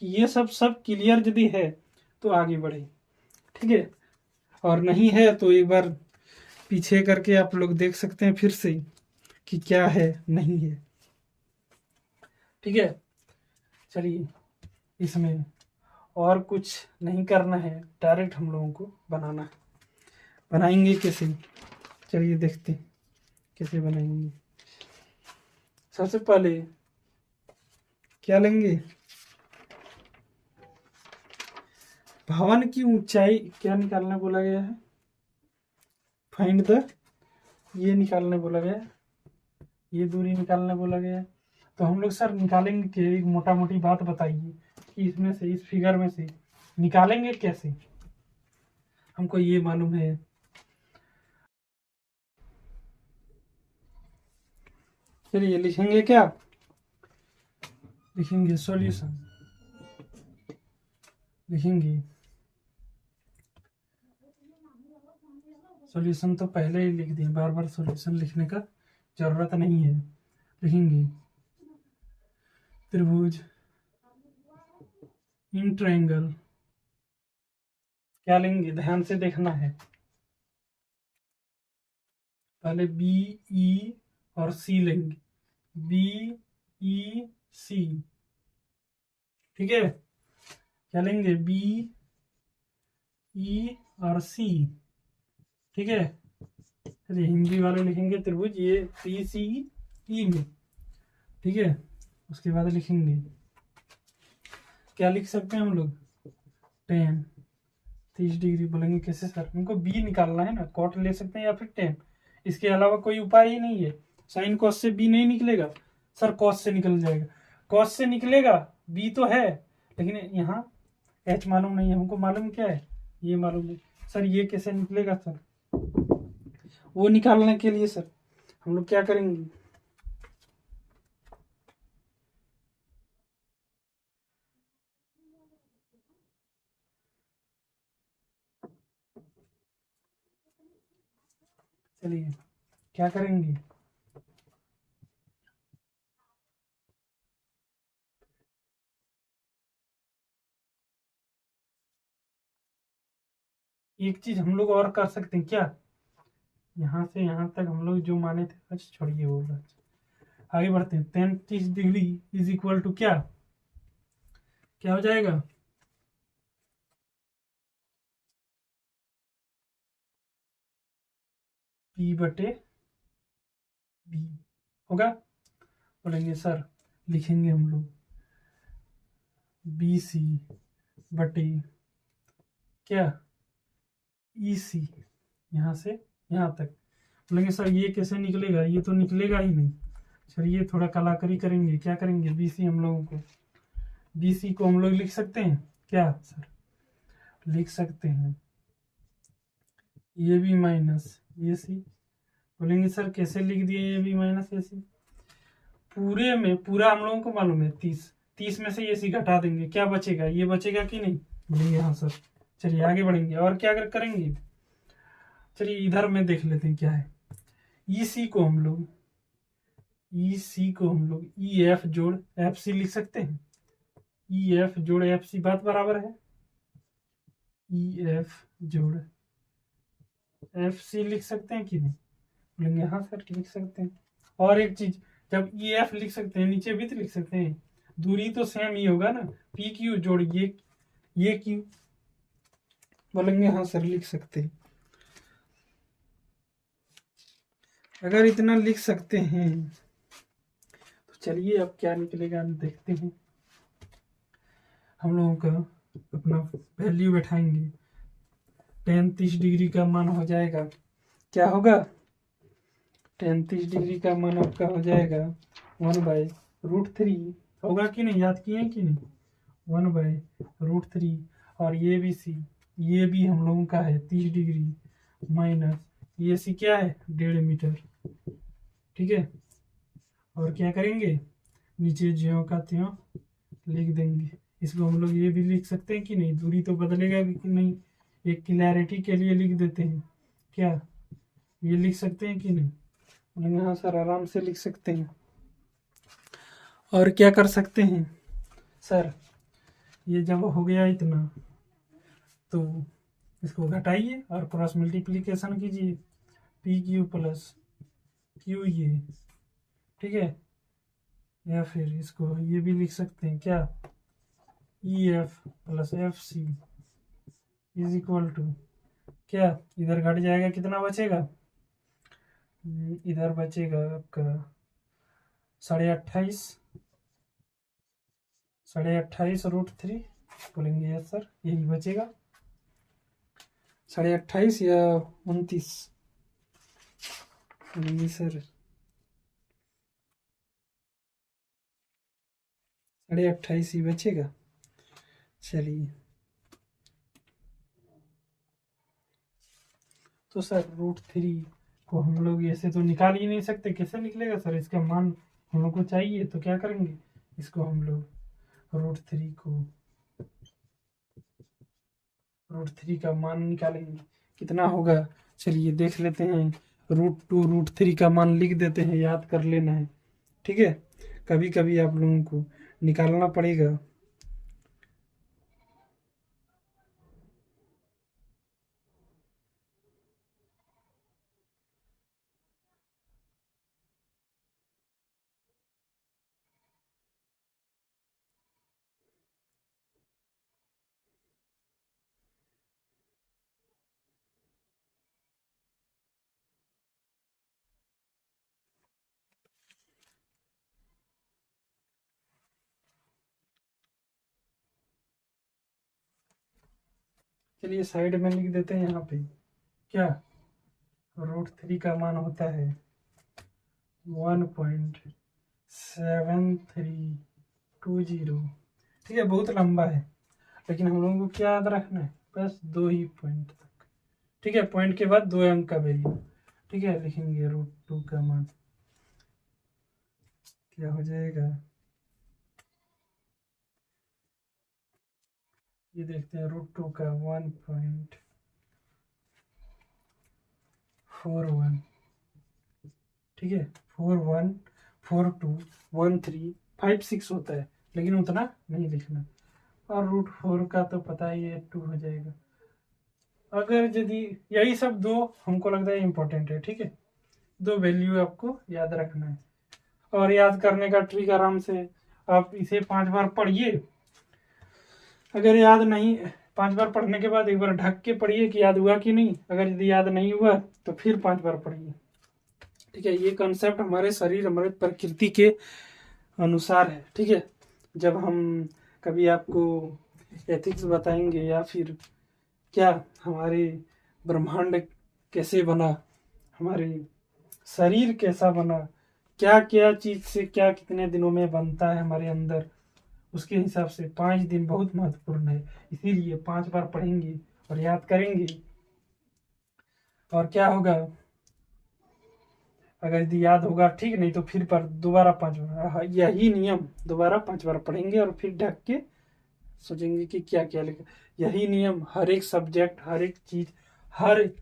कि ये सब क्लियर यदि है तो आगे बढ़े। ठीक है, और नहीं है तो एक बार पीछे करके आप लोग देख सकते हैं फिर से कि क्या है, नहीं है। ठीक है, चलिए, इसमें और कुछ नहीं करना है, डायरेक्ट हम लोगों को बनाना है। बनाएंगे कैसे, चलिए देखते हैं कैसे बनाएंगे। सबसे पहले क्या लेंगे, भवन की ऊंचाई क्या निकालने बोला गया है, फाइंड द, ये निकालने बोला गया है, ये दूरी निकालने बोला गया है। तो हम लोग सर निकालेंगे कि एक मोटा मोटी बात बताइए कि इसमें से, इस फिगर में से निकालेंगे कैसे, हमको ये मालूम है। चलिए लिखेंगे, क्या लिखेंगे, सॉल्यूशन लिखेंगे, सॉल्यूशन तो पहले ही लिख दिए, बार बार सॉल्यूशन लिखने का जरूरत नहीं है। लिखेंगे त्रिभुज इन ट्रायंगल, क्या लेंगे, ध्यान से देखना है, पहले BE और C लेंगे, BEC। ठीक है, क्या लेंगे, ई और सी, ठीक है। चलिए हिंदी वाले लिखेंगे त्रिभुज ये पी सी ई में, ठीक है। उसके बाद लिखेंगे, क्या लिख सकते हैं हम लोग, 10 30 डिग्री। बोलेंगे कैसे सर, हमको बी निकालना है ना, कॉट ले सकते हैं या फिर 10, इसके अलावा कोई उपाय ही नहीं है। साइन कॉस से बी नहीं निकलेगा सर, कॉस से निकल जाएगा, कॉस से निकलेगा, बी तो है लेकिन यहाँ एच मालूम नहीं है, हमको मालूम क्या है, ये मालूम नहीं सर, ये कैसे निकलेगा सर। वो निकालने के लिए सर हम लोग क्या करेंगे, चलिए क्या करेंगे, एक चीज हम लोग और कर सकते हैं क्या, यहाँ से यहाँ तक हम लोग जो माने थे, अच्छा छोड़िए वो बात, आगे बढ़ते हैं। 30 डिग्री इज इक्वल टू क्या, क्या हो जाएगा, पी बटे बी होगा। बोलेंगे सर, लिखेंगे हम लोग बी सी बटे क्या, ई सी, यहाँ से यहाँ तक। बोलेंगे सर ये कैसे निकलेगा, ये तो निकलेगा ही नहीं। चलिए थोड़ा कलाकारी करेंगे, क्या करेंगे, बी सी हम लोगों को, बी सी को हम लोग लिख सकते हैं क्या सर, लिख सकते हैं ए बी माइनस ए सी। बोलेंगे सर कैसे लिख दिए ए बी माइनस ए सी, पूरे में पूरा हम लोगों को मालूम है 30, 30 में से ये सी घटा देंगे, क्या बचेगा, ये बचेगा कि नहीं, बोलेंगे हाँ सर। चलिए आगे बढ़ेंगे और क्या करेंगे, चलिए इधर में देख लेते हैं क्या है, ई सी को हम लोग, ई सी को हम लोग ई एफ जोड़ एफ सी लिख सकते हैं, ई एफ जोड़ एफ सी बात बराबर है, ई एफ जोड़ एफ सी लिख सकते हैं कि नहीं, बोलेंगे हाँ सर लिख सकते हैं। और एक चीज, जब ई एफ लिख सकते हैं नीचे भी तो लिख सकते हैं, दूरी तो सेम ही होगा ना, पी क्यू जोड़ ये क्यू, बोलेंगे हाँ सर लिख सकते हैं। अगर इतना लिख सकते हैं तो चलिए अब क्या निकलेगा हम देखते हैं। हम लोगों का अपना वैल्यू बैठाएंगे, 30 डिग्री का मान हो जाएगा, क्या होगा, 30 डिग्री का मान आपका हो जाएगा 1/√3, होगा कि नहीं, याद किए कि नहीं, 1/√3। और ये भी हम लोगों का है 30 डिग्री माइनस ये सी क्या है 1.5 मीटर, ठीक है। और क्या करेंगे, नीचे ज्यों का त्यों लिख देंगे। इसको हम लोग ये भी लिख सकते हैं कि नहीं, दूरी तो बदलेगा कि नहीं, एक क्लैरिटी के लिए लिख देते हैं क्या, ये लिख सकते हैं कि नहीं, बोलेंगे हाँ सर आराम से लिख सकते हैं। और क्या कर सकते हैं सर, ये जब हो गया इतना तो इसको घटाइए और क्रॉस मल्टीप्लीकेशन कीजिए, पी क्यू प्लस क्यू ये, ठीक है। या फिर इसको ये भी लिख सकते हैं क्या, E F plus F C is equal to क्या, इधर घट जाएगा कितना बचेगा, इधर बचेगा आपका 28.5, 28.5√3, बोलेंगे यस सर यही बचेगा, 28.5 या 29, बोलेंगे सर 28.5 ही बचेगा। चलिए तो सर √3 को हम लोग ऐसे तो निकाल ही नहीं सकते, कैसे निकलेगा सर, इसका मान हम लोग को चाहिए, तो क्या करेंगे, इसको हम लोग √3 का मान निकालेंगे, कितना होगा, चलिए देख लेते हैं, √2 √3 का मान लिख देते हैं, याद कर लेना है, ठीक है। कभी कभी आप लोगों को निकालना पड़ेगा। चलिए साइड में लिख देते हैं यहाँ पे क्या √3 का मान होता है 1.7320। ठीक है, बहुत लंबा है, लेकिन हम लोगों को क्या याद रखना है, बस 2 ही पॉइंट तक। ठीक है, पॉइंट के बाद 2 अंक का वैल्यू। ठीक है, लिखेंगे √2 का मान क्या हो जाएगा, ये देखते हैं √2 का 1.41। ठीक है, 41421356 होता है, लेकिन उतना नहीं लिखना। और √4 का तो पता ही है 2 हो जाएगा। अगर यदि यही सब दो हमको लगता है इम्पोर्टेंट है। ठीक है, 2 वैल्यू आपको याद रखना है। और याद करने का ट्रिक आराम से आप इसे 5 बार पढ़िए। अगर याद नहीं, 5 बार पढ़ने के बाद एक बार ढक के पढ़िए कि याद हुआ कि नहीं। अगर यदि याद नहीं हुआ तो फिर 5 बार पढ़िए। ठीक है, ये कॉन्सेप्ट हमारे शरीर, हमारे प्रकृति के अनुसार है। ठीक है, जब हम कभी आपको एथिक्स बताएंगे या फिर क्या हमारे ब्रह्मांड कैसे बना, हमारे शरीर कैसा बना, क्या क्या चीज से क्या कितने दिनों में बनता है हमारे अंदर, उसके हिसाब से 5 दिन बहुत महत्वपूर्ण है। इसीलिए 5 बार पढ़ेंगे और याद करेंगे। और क्या होगा, अगर यदि याद होगा ठीक, नहीं तो फिर पर दोबारा 5 बार, यही नियम दोबारा 5 बार पढ़ेंगे और फिर ढक के सोचेंगे कि क्या क्या लिखा। यही नियम हर एक सब्जेक्ट, हर एक चीज, हर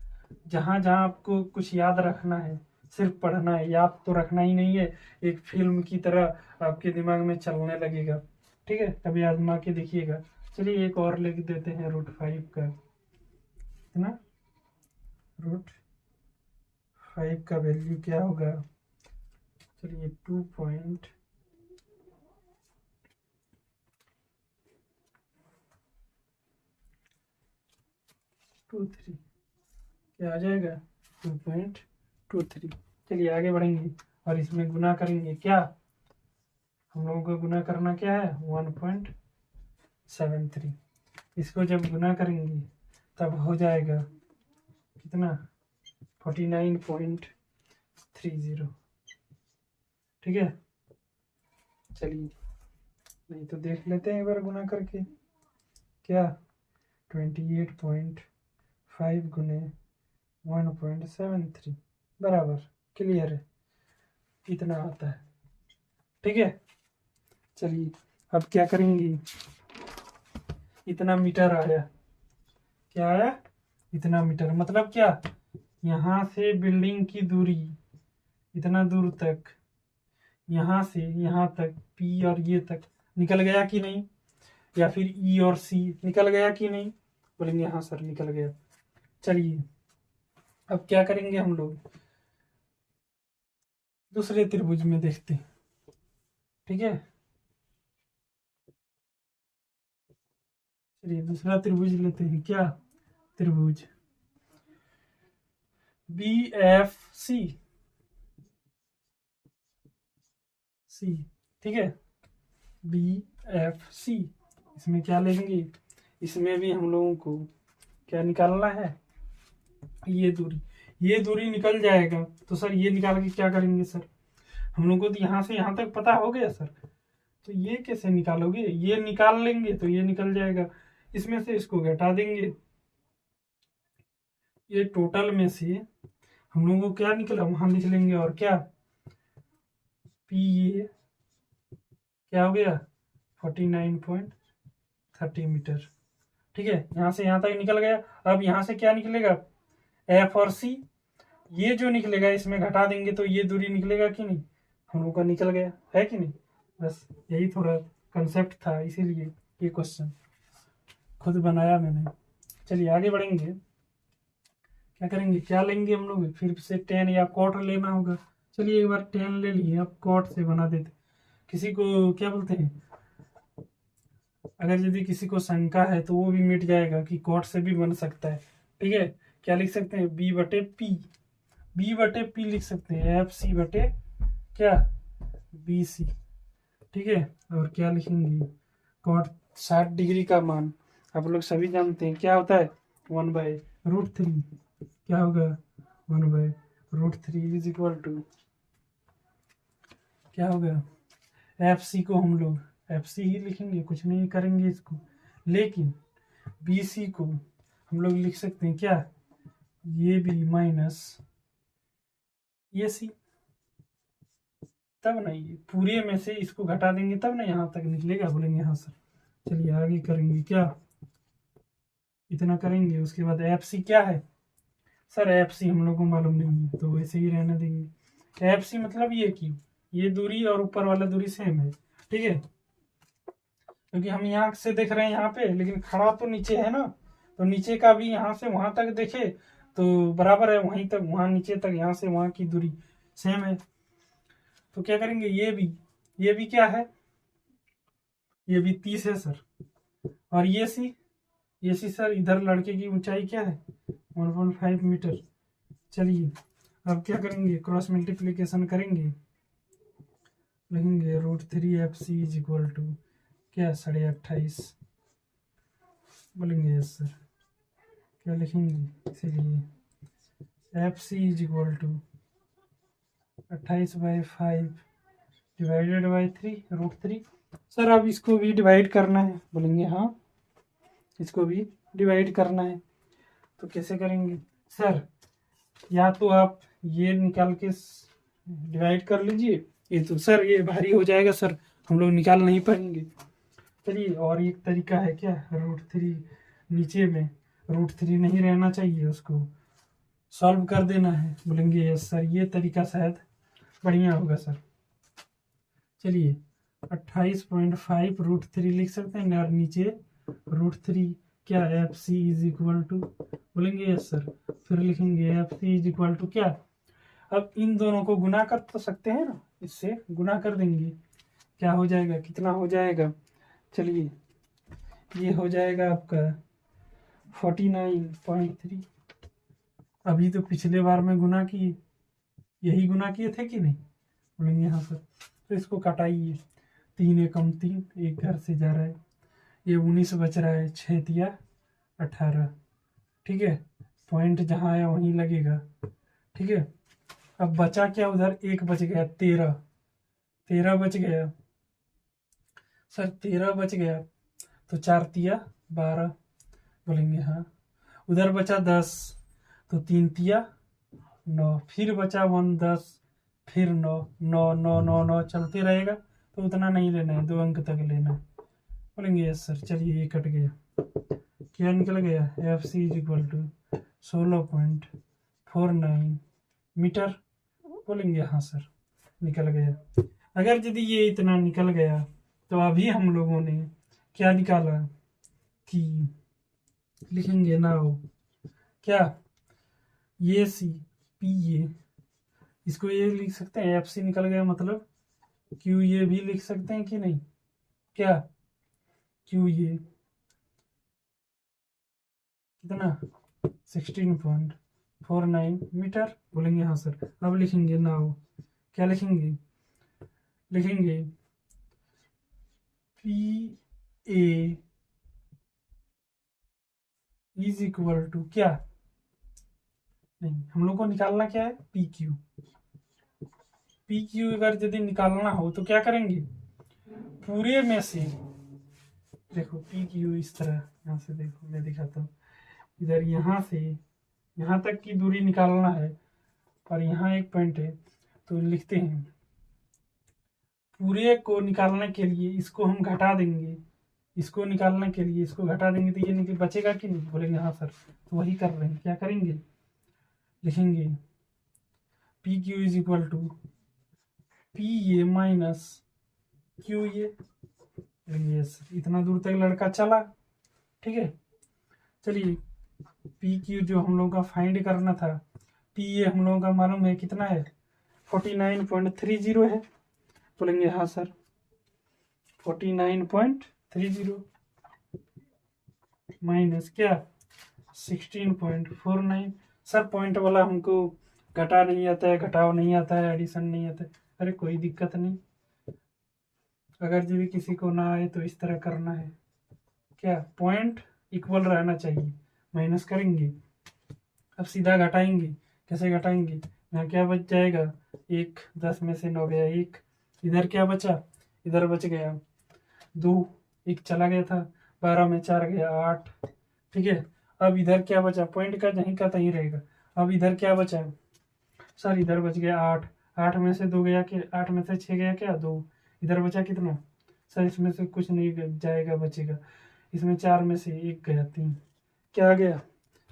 जहाँ जहाँ आपको कुछ याद रखना है, सिर्फ पढ़ना है, याद तो रखना ही नहीं है। एक फिल्म की तरह आपके दिमाग में चलने लगेगा। ठीक है, कभी आजमा के देखिएगा। चलिए एक और लिख देते हैं √5 का, इतना √5 का वैल्यू क्या होगा। चलिए 2.23 क्या आ जाएगा, 2.23। चलिए आगे बढ़ेंगे और इसमें गुना करेंगे। क्या हम लोगों को गुना करना क्या है, 1.73। इसको जब गुना करेंगे तब हो जाएगा कितना, 49.30। ठीक है, चलिए नहीं तो देख लेते हैं एक बार गुना करके। क्या 28.5 गुने 1.73 बराबर, क्लियर है, इतना आता है। ठीक है, चलिए अब क्या करेंगे, इतना मीटर आया, क्या आया, इतना मीटर, मतलब क्या, यहाँ से बिल्डिंग की दूरी इतना दूर तक, यहाँ से यहाँ तक पी और ये तक निकल गया कि नहीं, या फिर ई और सी निकल गया कि नहीं, बोलेंगे हाँ सर निकल गया। चलिए अब क्या करेंगे हम लोग, दूसरे त्रिभुज में देखते हैं। ठीक है, चलिए दूसरा त्रिभुज लेते हैं। क्या त्रिभुज BFC सी। ठीक है, BFC, इसमें क्या लेंगे, इसमें भी हम लोगों को क्या निकालना है, ये दूरी निकल जाएगा तो सर ये निकाल के क्या करेंगे सर, हम लोग को तो यहाँ से यहाँ तक पता हो गया सर, तो ये कैसे निकालोगे, ये निकाल लेंगे तो ये निकल जाएगा, इसमें से इसको घटा देंगे, ये टोटल में से हम लोगों को क्या निकला वहां लिख लेंगे। और क्या पी, ये क्या हो गया 49.30 मीटर। ठीक है, यहाँ से यहाँ तक निकल गया। अब यहाँ से क्या निकलेगा, F और C, ये जो निकलेगा इसमें घटा देंगे तो ये दूरी निकलेगा कि नहीं, हम लोग का निकल गया है कि नहीं। बस यही थोड़ा कंसेप्ट था, इसीलिए ये क्वेश्चन खुद बनाया मैंने। चलिए आगे बढ़ेंगे, क्या करेंगे, क्या लेंगे हम लोग, फिर से टेन या कॉट लेना होगा। चलिए एक बार टेन ले लिए, अब कॉट से बना देते। किसी को क्या बोलते हैं, अगर यदि किसी को शंका है तो वो भी मिट जाएगा कि कॉट से भी बन सकता है। ठीक है, क्या लिख सकते हैं, B/P, B/P लिख सकते हैं, FC बटे क्या BC। ठीक है, और क्या लिखेंगे, कॉट 60 डिग्री का मान आप लोग सभी जानते हैं क्या होता है, 1/√3 क्या होगा 1/√3 इज इक्वल टू क्या होगा एफ सी को हम लोग एफ सी ही लिखेंगे, कुछ नहीं करेंगे इसको, लेकिन बी सी को हम लोग लिख सकते हैं क्या ये बी माइनस ये सी, तब नहीं पूरे में से इसको घटा देंगे तब ना यहाँ तक निकलेगा। बोलेंगे हाँ सर, चलिए आगे करेंगे क्या इतना करेंगे। उसके बाद एफ सी क्या है सर, एफ सी हम लोग को मालूम नहीं है तो वैसे ही रहने देंगे। एफ सी मतलब ये कि ये दूरी और ऊपर वाला दूरी सेम है, ठीक है, क्योंकि हम यहाँ से देख रहे हैं यहाँ पे, लेकिन खड़ा तो नीचे है ना, तो नीचे का भी यहाँ से वहां तक देखे तो बराबर है, वहीं तक वहां नीचे तक यहाँ से वहां की दूरी सेम है। तो क्या करेंगे ये भी क्या है ये भी 30 है सर, और ये सी सर इधर लड़के की ऊंचाई क्या है 1.5 मीटर। चलिए अब क्या करेंगे क्रॉस मल्टीप्लीकेशन करेंगे, लिखेंगे √3 FC इज इक्वल टू क्या 28.5 बोलेंगे यस सर, क्या लिखेंगे इसीलिए FC is equal to 28/5 divided by 3 √3। Sir अब इसको भी डिवाइड करना है, बोलेंगे हाँ इसको भी डिवाइड करना है। तो कैसे करेंगे सर, या तो आप ये निकाल के डिवाइड कर लीजिए, ये तो सर ये भारी हो जाएगा सर, हम लोग निकाल नहीं पाएंगे। चलिए और एक तरीका है क्या √3 नीचे में √3 नहीं रहना चाहिए, उसको सॉल्व कर देना है। बोलेंगे यस सर ये तरीका शायद बढ़िया होगा सर। चलिए 28.5 √3 लिख सकते हैं और नीचे √3 क्या F C is equal to बोलेंगे यस सर, फिर लिखेंगे F C is equal to क्या, अब इन दोनों को गुना कर तो सकते हैं ना, इससे गुना कर देंगे क्या हो जाएगा कितना हो जाएगा। चलिए ये हो जाएगा आपका 49.3, अभी तो पिछले बार में गुना किए यही गुना किए थे कि नहीं, बोलेंगे हाँ सर। तो इसको कटाइए 3 एकम 3 एक घर से जा रहा है, ये 19 बच रहा है 6 तिया 18, ठीक है, पॉइंट जहाँ आया वहीं लगेगा, ठीक है। अब बचा क्या उधर एक बच गया 13 बच गया सर, 13 बच गया तो 4 तिया 12 बोलेंगे हाँ, उधर बचा 10 तो 3 तिया 9, फिर बचा 1 10 फिर 9 9 9 9 9 चलते रहेगा, तो उतना नहीं लेना है 2 अंक तक लेना है। बोलेंगे यस सर, चलिए ये कट गया क्या निकल गया F C is equal to 16.49 metre. बोलेंगे हाँ सर निकल गया। अगर यदि ये इतना निकल गया तो अभी हम लोगों ने क्या निकाला कि लिखेंगे ना हो क्या ये सी पी ये, इसको ये लिख सकते हैं एफ सी निकल गया मतलब क्यू ये भी लिख सकते हैं कि नहीं, क्या क्यू ये कितना 16.49 मीटर। बोलेंगे हाँ सर। अब लिखेंगे नाउ क्या लिखेंगे P A is equal to क्या, नहीं हम लोग को निकालना क्या है पी क्यू अगर यदि निकालना हो तो क्या करेंगे पूरे में से, देखो पी क्यू इस तरह यहाँ से देखो मैं दिखाता हूँ, इधर यहाँ से यहाँ तक की दूरी निकालना है और यहाँ एक पॉइंट है, तो लिखते हैं पूरे को निकालने के लिए इसको हम घटा देंगे, इसको निकालने के लिए इसको घटा देंगे तो ये निकल बचेगा कि नहीं, बोलेंगे हाँ सर। तो वही कर रहे हैं, क्या करेंगे लिखेंगे P Q is equal to P A minus Q A, yes इतना दूर तक लड़का चला, ठीक है। चलिए पी क्यू जो हम लोगों का फाइंड करना था, पी ए हम लोगों का मालूम है कितना है 49.30 है, बोलेंगे हाँ सर 49.30 माइनस क्या 16.49। सर पॉइंट वाला हमको घटा नहीं आता है, घटाव नहीं आता है, एडिशन नहीं आता है, अरे कोई दिक्कत नहीं, अगर जो भी किसी को ना आए तो इस तरह करना है, क्या पॉइंट इक्वल रहना चाहिए, माइनस करेंगे, अब सीधा घटाएंगे। कैसे घटाएंगे? यहाँ क्या बच जाएगा? 1, 10 में से 9 गया 1, इधर क्या बचा? इधर बच गया 2, 1 चला गया था, 12 में 4 गया 8। ठीक है, अब इधर क्या बचा? पॉइंट का जहीं का तहीं रहेगा। अब इधर क्या बचा? सर इधर बच गया 8, 8 में से 2 गया कि 8 में से 6 गया क्या? 2। इधर बचा कितना? सर इसमें से कुछ नहीं जाएगा, बचेगा। इसमें 4 में से 1 गया 3, क्या आ गया?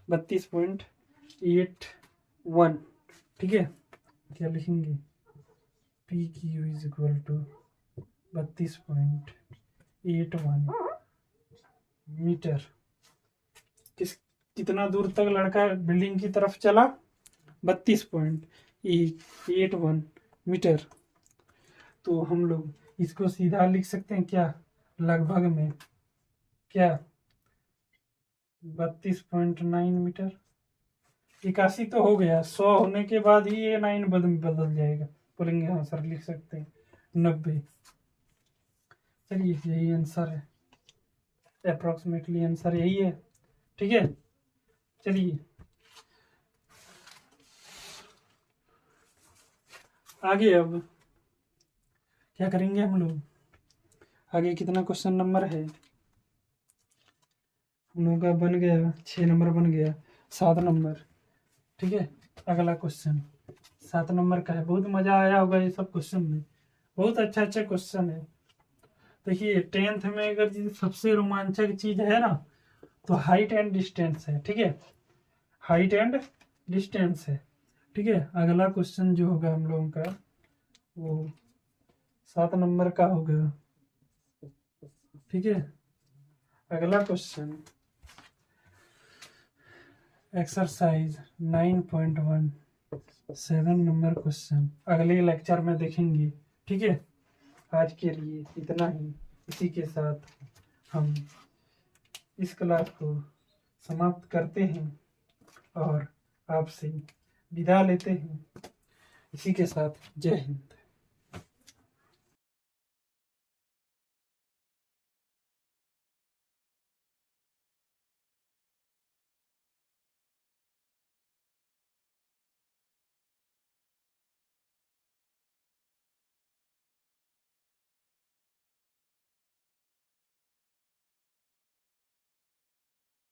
32.81। ठीक है, क्या लिखेंगे? P Q is equal to 32.81 metre. कितना दूर तक लड़का बिल्डिंग की तरफ चला? 32.81 मीटर। तो हम लोग इसको सीधा लिख सकते हैं क्या? लगभग में क्या? 32.9 मीटर। 81 तो हो गया, 100 होने के बाद ही ये 9 बदल जाएगा। बोलेंगे हाँ सर लिख सकते हैं 90। चलिए यही आंसर है, अप्रोक्सीमेटली आंसर यही है। ठीक है, चलिए आगे। अब क्या करेंगे हम लोग? आगे कितना क्वेश्चन नंबर है हम लोगों का? बन गया 6 नंबर, बन गया 7 नंबर। ठीक है, अगला क्वेश्चन 7 नंबर का है। बहुत मजा आया होगा ये सब क्वेश्चन में, बहुत अच्छा अच्छा क्वेश्चन है। देखिए 10th में अगर सबसे रोमांचक चीज है ना तो हाइट एंड डिस्टेंस है। ठीक है, हाइट एंड डिस्टेंस है। ठीक है, अगला क्वेश्चन जो होगा हम लोगों का वो 7 नंबर का होगा। ठीक है, अगला क्वेश्चन एक्सरसाइज 9.1 7 नंबर क्वेश्चन अगले लेक्चर में देखेंगे। ठीक है, आज के लिए इतना ही। इसी के साथ हम इस क्लास को समाप्त करते हैं और आपसे विदा लेते हैं। इसी के साथ जय हिंद।